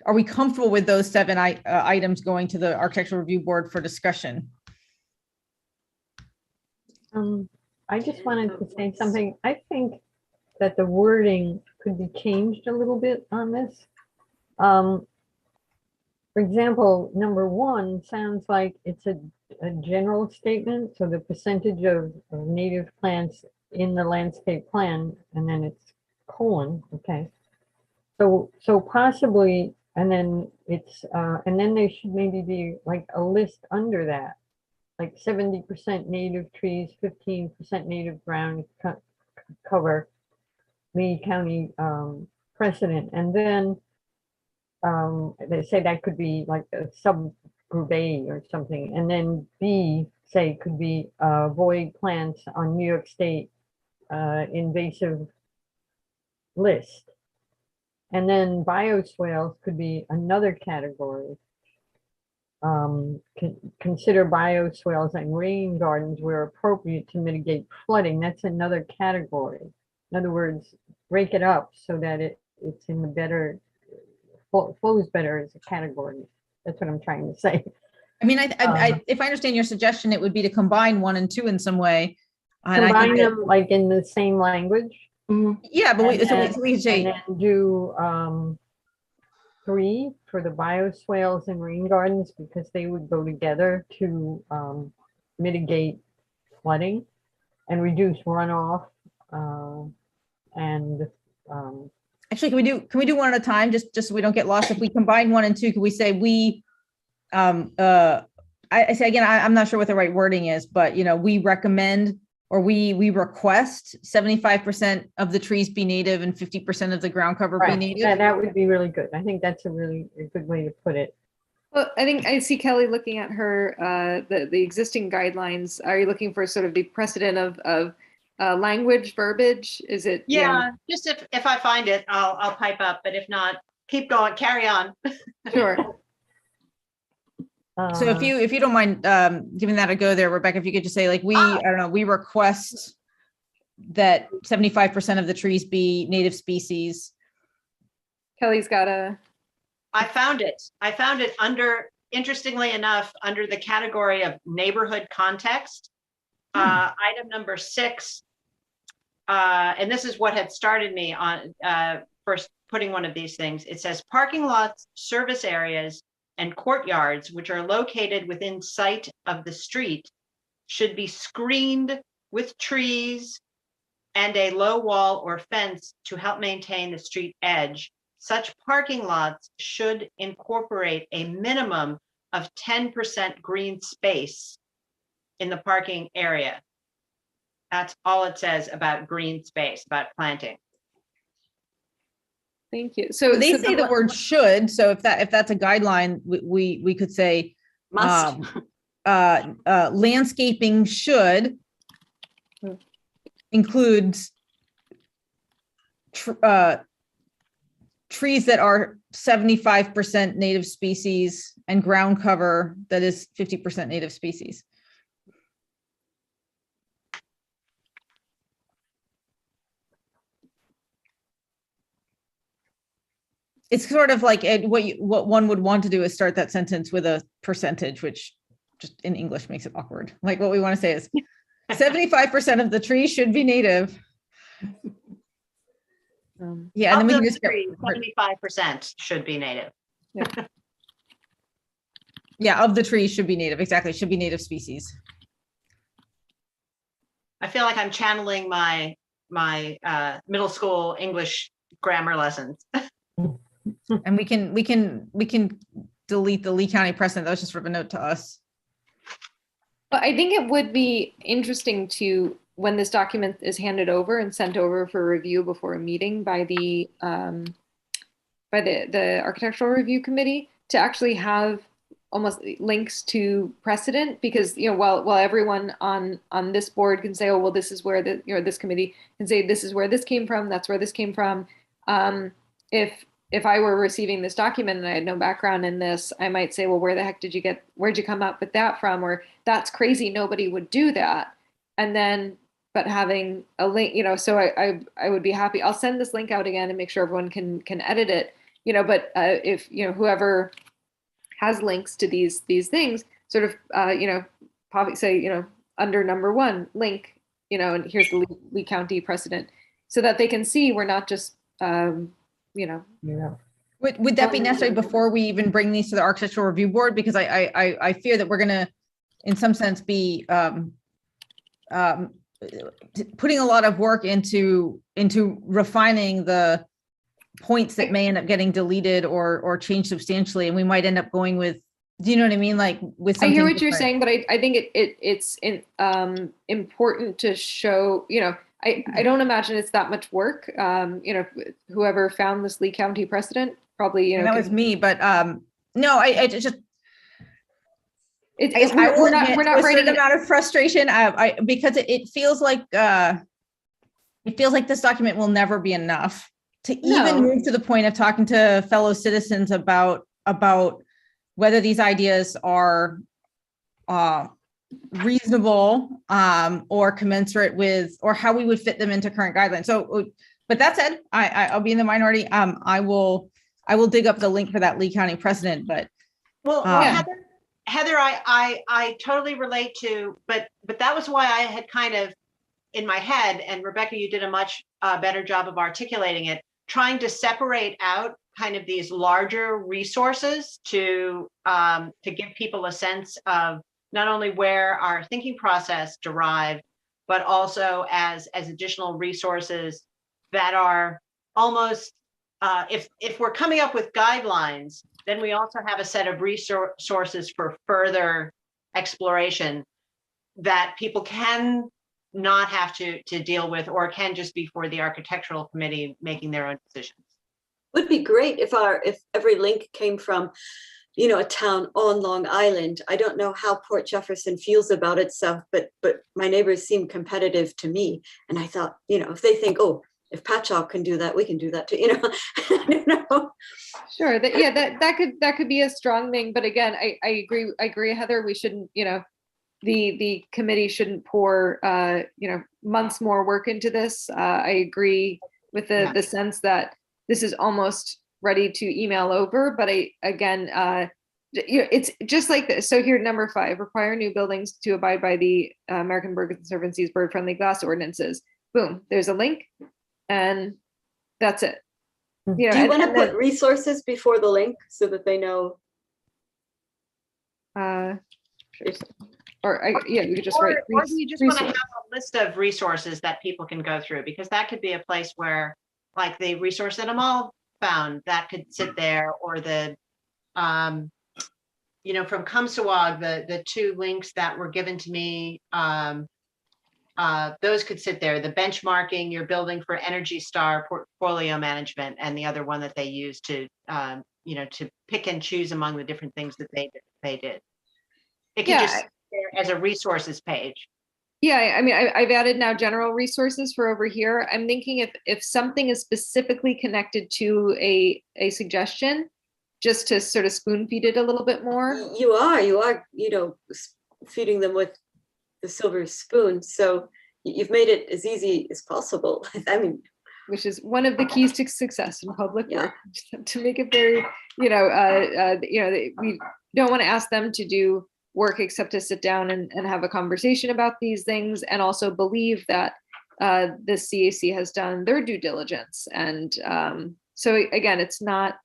are we comfortable with those 7 items going to the Architectural Review Board for discussion? I just wanted to say something. I think that the wording could be changed a little bit on this. For example, number 1 sounds like it's a general statement. So the percentage of native plants in the landscape plan, and then it's colon, okay. So possibly, and then it's, and then there should maybe be like a list under that, like 70% native trees, 15% native ground cover, Lee County precedent. And then they say that could be like a subgroup A or something. And then B, say, could be void plants on New York State invasive list. And then bioswales could be another category. Consider bioswales and rain gardens where appropriate to mitigate flooding. That's another category. In other words, break it up so that it's in the better, flows better as a category. That's what I'm trying to say. I mean, if I understand your suggestion, it would be to combine 1 and 2 in some way. And I Combine think that, them like in the same language. yeah, but we And can say, then do 3 for the bioswales and rain gardens, because they would go together to mitigate flooding and reduce runoff. And actually, can we do 1 at a time, just so we don't get lost? If we combine 1 and 2, can we say I say again, I'm not sure what the right wording is, but we recommend, or we request 75% of the trees be native and 50% of the ground cover be right, native. that would be really good. I think that's a good way to put it. Well, I think I see Kelly looking at her, the existing guidelines. Are you looking for sort of the precedent of language, verbiage? Is it? Yeah, just if I find it, I'll pipe up, but if not, keep going, carry on. Sure. So if you don't mind giving that a go there, Rebecca, if you could just say, like, I don't know, we request that 75% of the trees be native species. Kelly's got a. I found it under, interestingly enough, under the category of neighborhood context. Item number 6, and this is what had started me on first putting one of these things. It says parking lots, service areas, and courtyards, which are located within sight of the street, should be screened with trees and a low wall or fence to help maintain the street edge. Such parking lots should incorporate a minimum of 10% green space in the parking area. That's all it says about green space, about planting. Thank you. So They say the word should, so if that's a guideline, we could say Must. Landscaping should includes trees that are 75% native species and ground cover that is 50% native species. It's sort of like what one would want to do is start that sentence with a percentage, which just in English makes it awkward. Like what we want to say is 75% of the trees should be native. Yeah, and Of then we can those just get, trees, 75% should be native. yeah, of the trees should be native. Exactly, should be native species. I feel like I'm channeling my middle school English grammar lessons. And we can delete the Lee County precedent. That was just sort of a note to us. But I think it would be interesting to, when this document is handed over and sent over for review before a meeting by the Architectural Review Committee, to actually have almost links to precedent, because while everyone on this board can say, oh well, this is where this committee can say this is where this came from, that's where this came from. If I were receiving this document and I had no background in this, I might say, well, where'd you come up with that from? Or that's crazy, nobody would do that. And then, but having a link, so I would be happy. I'll send this link out again and make sure everyone can edit it, but if, whoever has links to these things, sort of, probably say, under number 1 link, and here's the Lee County precedent, so that they can see we're not just, Yeah. Would that be necessary before we even bring these to the Architectural Review Board? Because I fear that we're going to, in some sense, be putting a lot of work into refining the points that may end up getting deleted or changed substantially, and we might end up going with, do you know what I mean? Like with something I hear what different. you're saying, but I think it's important to show, I don't imagine it's that much work. Whoever found this Lee County precedent probably, And that was me, but no, I just, we're admit not to a certain writing it. amount of frustration, because it feels like this document will never be enough to even move to the point of talking to fellow citizens about whether these ideas are reasonable or commensurate with, or how we would fit them into current guidelines. So, but that said, I'll be in the minority. I will dig up the link for that Lee County precedent, but Heather, I totally relate to, but that was why I had kind of in my head, and Rebecca, you did a much better job of articulating it, trying to separate out kind of these larger resources to give people a sense of not only where our thinking process derived, but also as additional resources that are almost, if we're coming up with guidelines, then we also have a set of resources for further exploration that people can not have to deal with, or can just be for the architectural committee making their own decisions. Would be great if every link came from, a town on Long Island. I don't know how Port Jefferson feels about itself, but my neighbors seem competitive to me. And I thought, if they think, oh, if Patchogue can do that, we can do that too. I don't know. Sure. That could be a strong thing. But again, I agree, Heather. We shouldn't, the committee shouldn't pour, months more work into this. I agree with the sense that this is almost ready to email over. But it's just like this. So here, number 5, require new buildings to abide by the American Bird Conservancy's bird-friendly glass ordinances. Boom, there's a link, and that's it. Do you want to put resources before the link so that they know? Sure. You could just write. Or do you just want to have a list of resources that people can go through? Because that could be a place where, like the resource that Amal found, that could sit there, or the, from Kumsawag, the 2 links that were given to me, those could sit there. The benchmarking your building for Energy Star portfolio management, and the other one that they use to, to pick and choose among the different things that they did. It could just sit there as a resources page. Yeah, I mean, I've added now general resources for over here. I'm thinking if something is specifically connected to a suggestion, just to sort of spoon feed it a little bit more. You are, feeding them with the silver spoon. So you've made it as easy as possible. I mean, Which is one of the keys to success in public Yeah. work, to make it very, we don't want to ask them to do work except to sit down and have a conversation about these things, and also believe that the CAC has done their due diligence. And so again, it's not,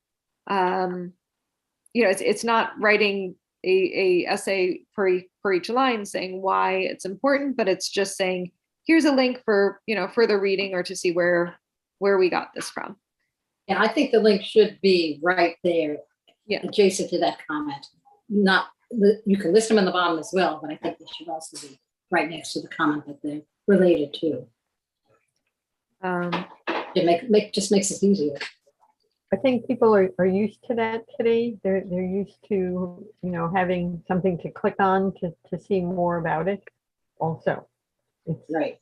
it's not writing a essay for each line saying why it's important, but it's just saying, here's a link for, further reading or to see where we got this from. Yeah, I think the link should be right there, Yeah. adjacent to that comment. You can list them in the bottom as well, but I think they should also be right next to the comment that they're related to. It just makes it easier. I think people are used to that today. They're used to, having something to click on to see more about it also. It's Right.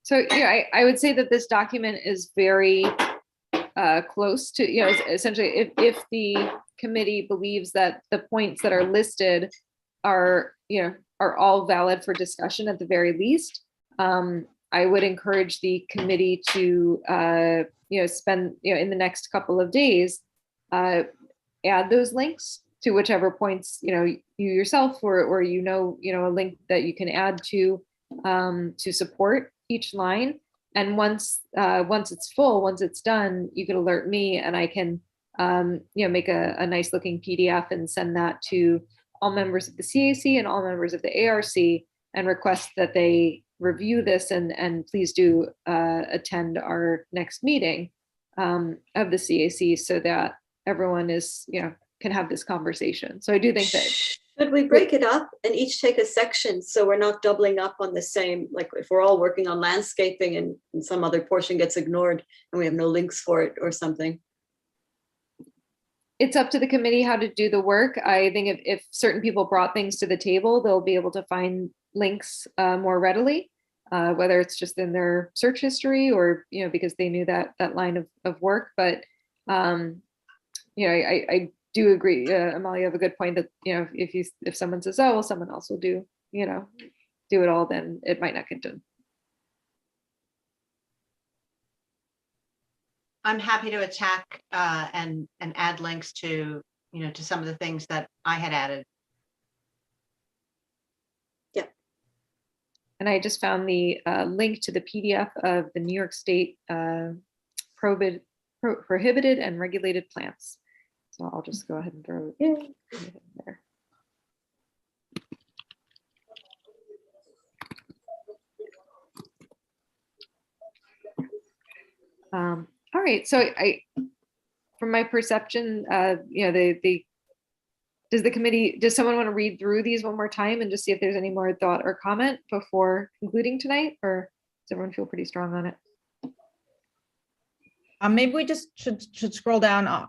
So yeah, I would say that this document is very close to, essentially if the committee believes that the points that are listed are all valid for discussion at the very least, I would encourage the committee to spend in the next couple of days add those links to whichever points you yourself or a link that you can add to support each line. And once it's full, once it's done, you can alert me and I can make a nice looking PDF and send that to all members of the CAC and all members of the ARC and request that they review this and please do attend our next meeting of the CAC so that everyone can have this conversation. So I do think that. Should we break it up and each take a section so we're not doubling up on the same, like if we're all working on landscaping and some other portion gets ignored and we have no links for it or something? It's up to the committee how to do the work. I think if certain people brought things to the table, they'll be able to find links more readily, whether it's just in their search history or, because they knew that line of work. But, I do agree, Amalia, you have a good point that, if someone says, oh, well, someone else will do it all, then it might not get done. I'm happy to attack and add links to, to some of the things that I had added. Yeah. And I just found the link to the PDF of the New York State prohibited and regulated plants. So I'll just go ahead and throw it in there. All right, so from my perception, does someone want to read through these one more time and just see if there's any more thought or comment before concluding tonight, or does everyone feel pretty strong on it? Maybe we just should scroll down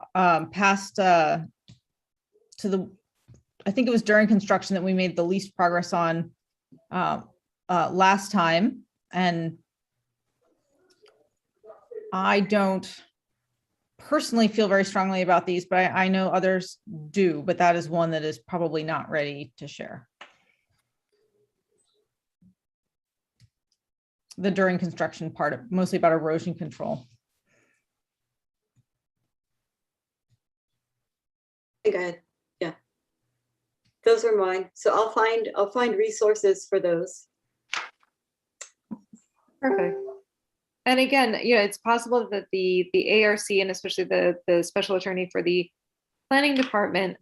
past to the, I think it was during construction that we made the least progress on last time. And I don't personally feel very strongly about these, but I know others do, but that is one that is probably not ready to share. The during construction part, mostly about erosion control. Go ahead. Yeah. Those are mine. So I'll find resources for those. Perfect. And again, it's possible that the ARC and especially the special attorney for the planning department,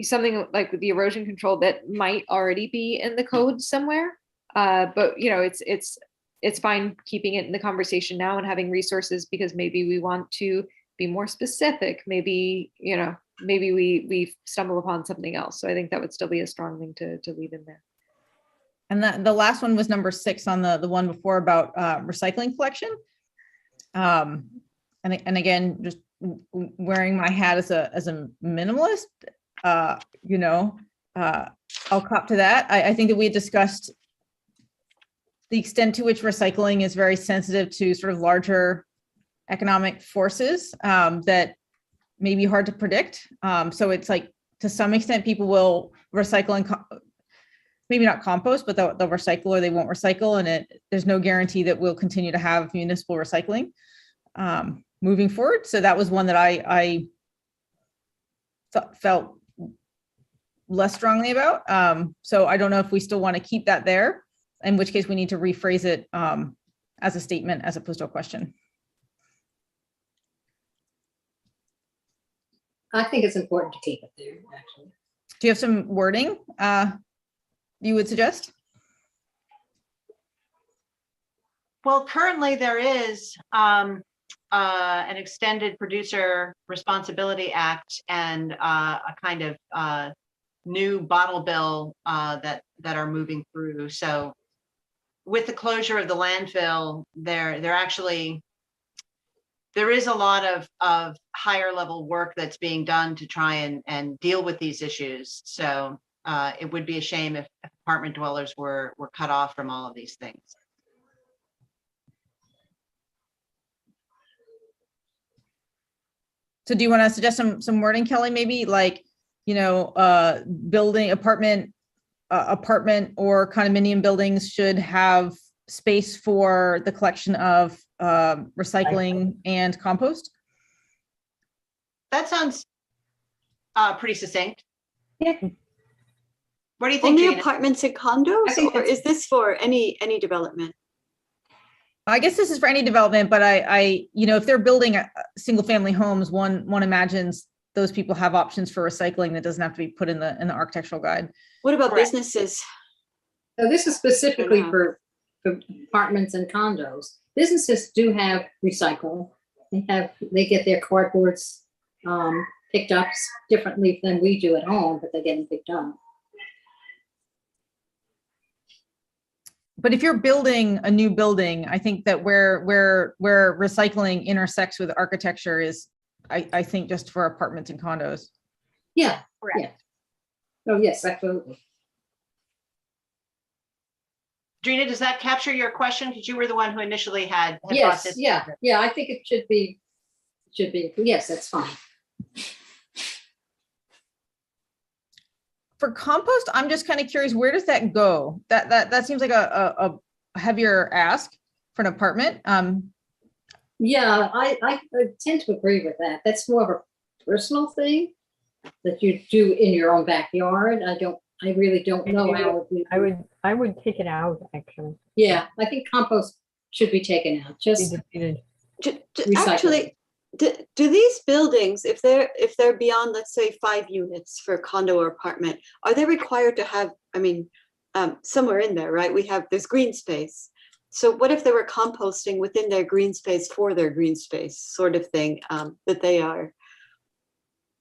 something like the erosion control that might already be in the code somewhere. But it's fine keeping it in the conversation now and having resources because maybe we want to be more specific. Maybe we stumble upon something else. So I think that would still be a strong thing to leave in there. And the last one was number 6 on the one before about recycling collection. And again, just wearing my hat as a minimalist, you know, I'll cop to that. I think that we had discussed the extent to which recycling is very sensitive to sort of larger economic forces that may be hard to predict. So it's like, to some extent, people will recycle and maybe not compost, but they'll recycle or they won't recycle. And there's no guarantee that we'll continue to have municipal recycling moving forward. So that was one that I felt less strongly about. So I don't know if we still want to keep that there, in which case we need to rephrase it as a statement as opposed to a question. I think it's important to keep it there, actually. Do you have some wording you would suggest? Well, currently there is an extended producer responsibility act and a kind of new bottle bill that are moving through. So with the closure of the landfill, there is a lot of higher level work that's being done to try and deal with these issues. So it would be a shame if apartment dwellers were cut off from all of these things. So do you want to suggest some wording, Kelly, maybe like, you know, building apartment or condominium buildings should have space for the collection of recycling and compost? That sounds pretty succinct. Yeah. What do you think, Only Gina? apartments and condos, I think or that's- is this for any development? I guess this is for any development, but I you know, if they're building single family homes, one imagines those people have options for recycling that doesn't have to be put in the architectural guide. What about Correct. businesses? So this is specifically know. for apartments and condos. Businesses do have recycle. They get their cardboards picked up differently than we do at home, but they're getting picked up. But if you're building a new building, I think that where recycling intersects with architecture is, I think, just for apartments and condos. Yeah. Correct. Yeah. Oh, yes, absolutely. Gina, does that capture your question? Because you were the one who initially had brought Yes, this. yeah, I think it should be, yes, that's fine. For compost, I'm just kind of curious, where does that go? That seems like a heavier ask for an apartment. Yeah, I tend to agree with that. That's more of a personal thing that you do in your own backyard. I really don't know how. I would take it out, actually. Yeah, I think compost should be taken out, Be just defeated. recycle. Actually, do these buildings, if they're beyond, let's say, 5 units for condo or apartment, are they required to have, I mean, somewhere in there, right? There's green space. So what if they were composting within their green space for their green space sort of thing, that they are?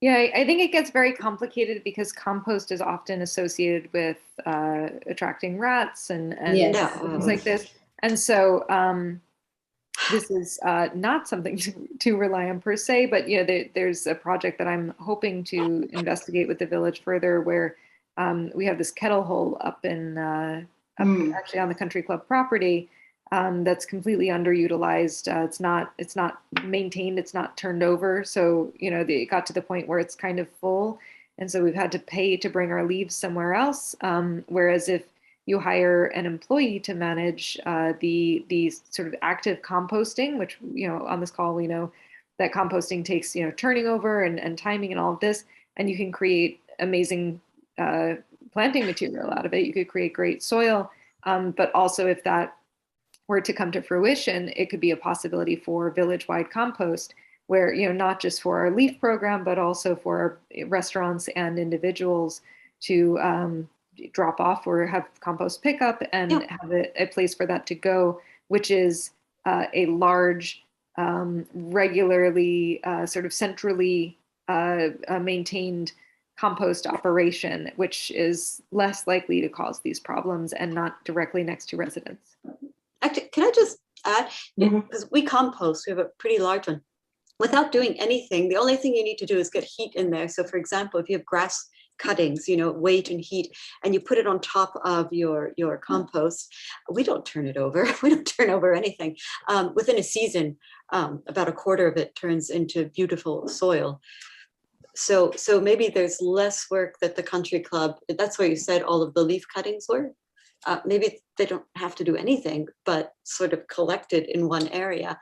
Yeah, I think it gets very complicated because compost is often associated with attracting rats and Yes. things like this. And so this is not something to rely on per se, but you know, there's a project that I'm hoping to investigate with the village further, where we have this kettle hole up actually on the country club property that's completely underutilized. It's not maintained. It's not turned over. So, you know, it got to the point where it's kind of full. And so we've had to pay to bring our leaves somewhere else. Whereas if you hire an employee to manage the sort of active composting, which, you know, on this call, we know that composting takes, you know, turning over and timing and all of this, and you can create amazing planting material out of it. You could create great soil. But also if that were to come to fruition, it could be a possibility for village-wide compost where, you know, not just for our LEAF program, but also for restaurants and individuals to drop off or have compost pickup and have a place for that to go, which is a large, regularly sort of centrally maintained compost operation, which is less likely to cause these problems and not directly next to residents. Actually, can I just add, Mhm. because we compost, we have a pretty large one. without doing anything. The only thing you need to do is get heat in there. So for example, if you have grass cuttings, weight and heat, and you put it on top of your compost, we don't turn it over. We don't turn over anything. Within a season, about a quarter of it turns into beautiful soil. So maybe there's less work that the country club, that's where you said all of the leaf cuttings were. Maybe they don't have to do anything, but sort of collected in one area.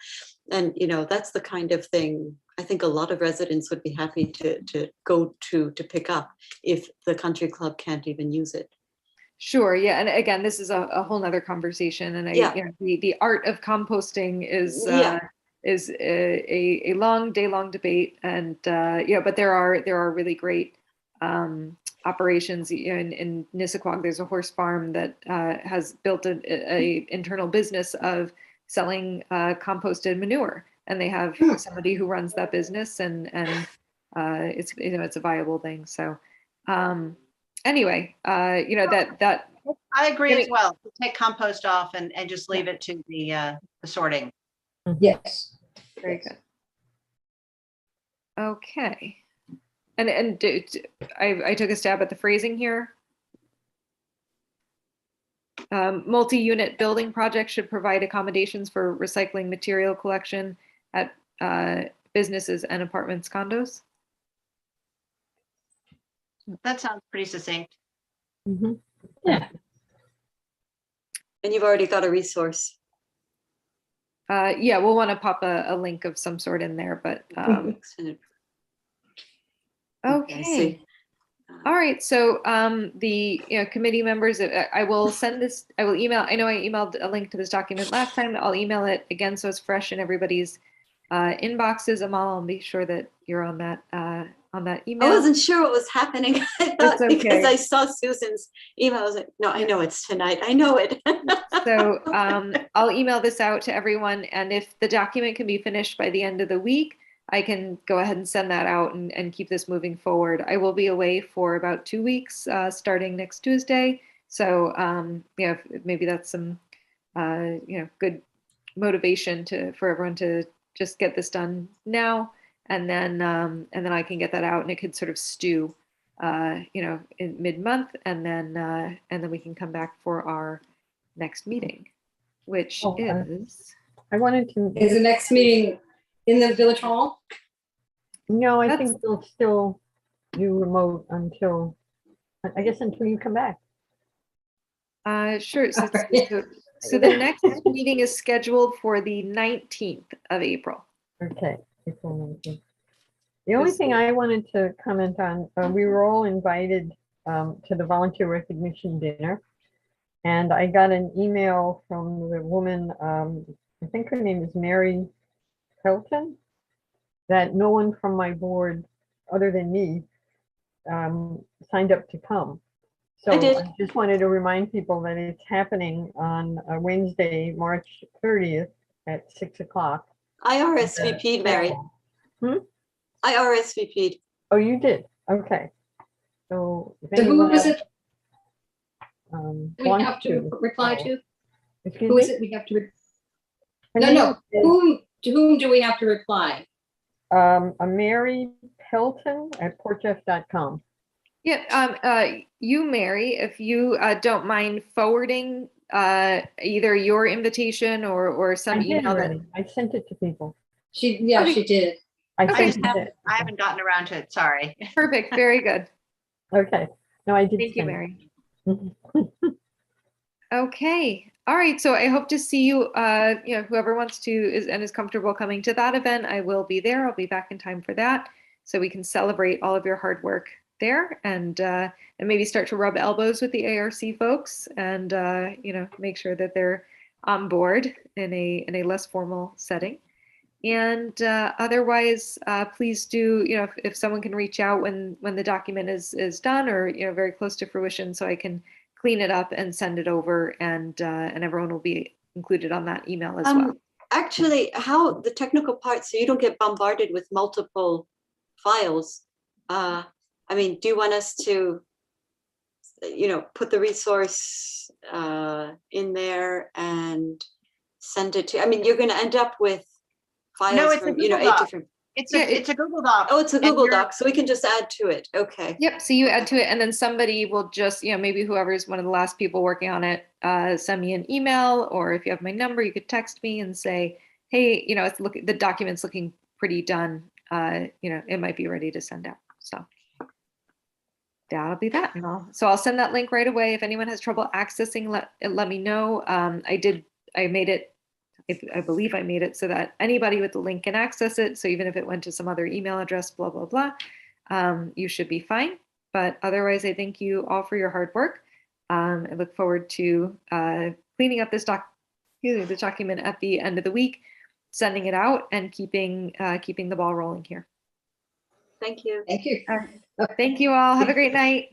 And, that's the kind of thing I think a lot of residents would be happy to go to pick up if the country club can't even use it. Sure. Yeah. And again, this is a whole nother conversation. And the art of composting is a long day-long debate. And but there are really great operations in Nissaquag. There's a horse farm that has built a internal business of selling composted manure, and they have somebody who runs that business, and it's it's a viable thing. So anyway, that I agree as well. Take compost off and just leave it to the sorting. Yes. Very good. Okay. And I took a stab at the phrasing here. Multi-unit building projects should provide accommodations for recycling material collection at businesses and apartments, condos. That sounds pretty succinct. Mhm. Yeah. And you've already got a resource. Yeah, we'll want to pop a link of some sort in there, but okay. See. All right, so the committee members, I will send this, I will email, I know I emailed a link to this document last time. I'll email it again so it's fresh in everybody's inboxes. Amal, I'll be sure that you're on that email. I wasn't sure what was happening. I thought okay. because I saw Susan's email, I was like, no, I know it's tonight. I know it. So I'll email this out to everyone, and if the document can be finished by the end of the week, I can go ahead and send that out and keep this moving forward. I will be away for about 2 weeks, starting next Tuesday. So maybe that's some good motivation for everyone to just get this done now, and then I can get that out, and it could sort of stew, in mid-month, and then we can come back for our next meeting, which is. I wanted to. Is the next meeting in the village hall? No, I think they'll still do remote until, I guess, until you come back. Sure. So the next meeting is scheduled for the 19th of April. Okay. April 19th. The only thing I wanted to comment on, we were all invited to the volunteer recognition dinner, and I got an email from the woman, I think her name is Mary Pelton, that no one from my board, other than me, signed up to come. So I did. I just wanted to remind people that it's happening on Wednesday, March 30th at 6 o'clock. I RSVP'd, Mary. I RSVP'd. Oh, you did? Okay. So So who is it we wants have to reply to? Excuse Who is me? it we have to? Her No, name no. is, To whom do we have to reply? a Mary Pelton at portjeff.com. Yeah, you, Mary, if you don't mind forwarding either your invitation or some I did email that. already. I sent it to people. She did. I I sent it. haven't gotten around to it. Sorry. Perfect. Very good. Okay. No, I did. Thank you, send it. Mary. Okay. All right. So I hope to see you, whoever wants to is comfortable coming to that event. I will be there. I'll be back in time for that, so we can celebrate all of your hard work there, and maybe start to rub elbows with the ARC folks, and make sure that they're on board in a less formal setting. And otherwise, please do, if someone can reach out when the document is done, or very close to fruition, so I can clean it up and send it over, and everyone will be included on that email as well. Actually, how the technical part, so you don't get bombarded with multiple files. I mean, do you want us to, put the resource in there and send it to? I mean, you're going to end up with files No, it's from a Google 8 Doc. different. It's a Google Doc. Oh, it's a and Google you're- Doc, so we can just add to it. Okay. Yep, so you add to it and then somebody will just, maybe whoever's one of the last people working on it, send me an email, or if you have my number, you could text me and say, hey, the document's looking pretty done. It might be ready to send out. So that'll be that. And I'll send that link right away. If anyone has trouble accessing, let me know. I made it, I believe I made it so that anybody with the link can access it. So even if it went to some other email address, blah, blah, blah, you should be fine. But otherwise, I thank you all for your hard work. I look forward to cleaning up this document at the end of the week, sending it out, and keeping the ball rolling here. Thank you. Thank you. Thank you all. Have a great night.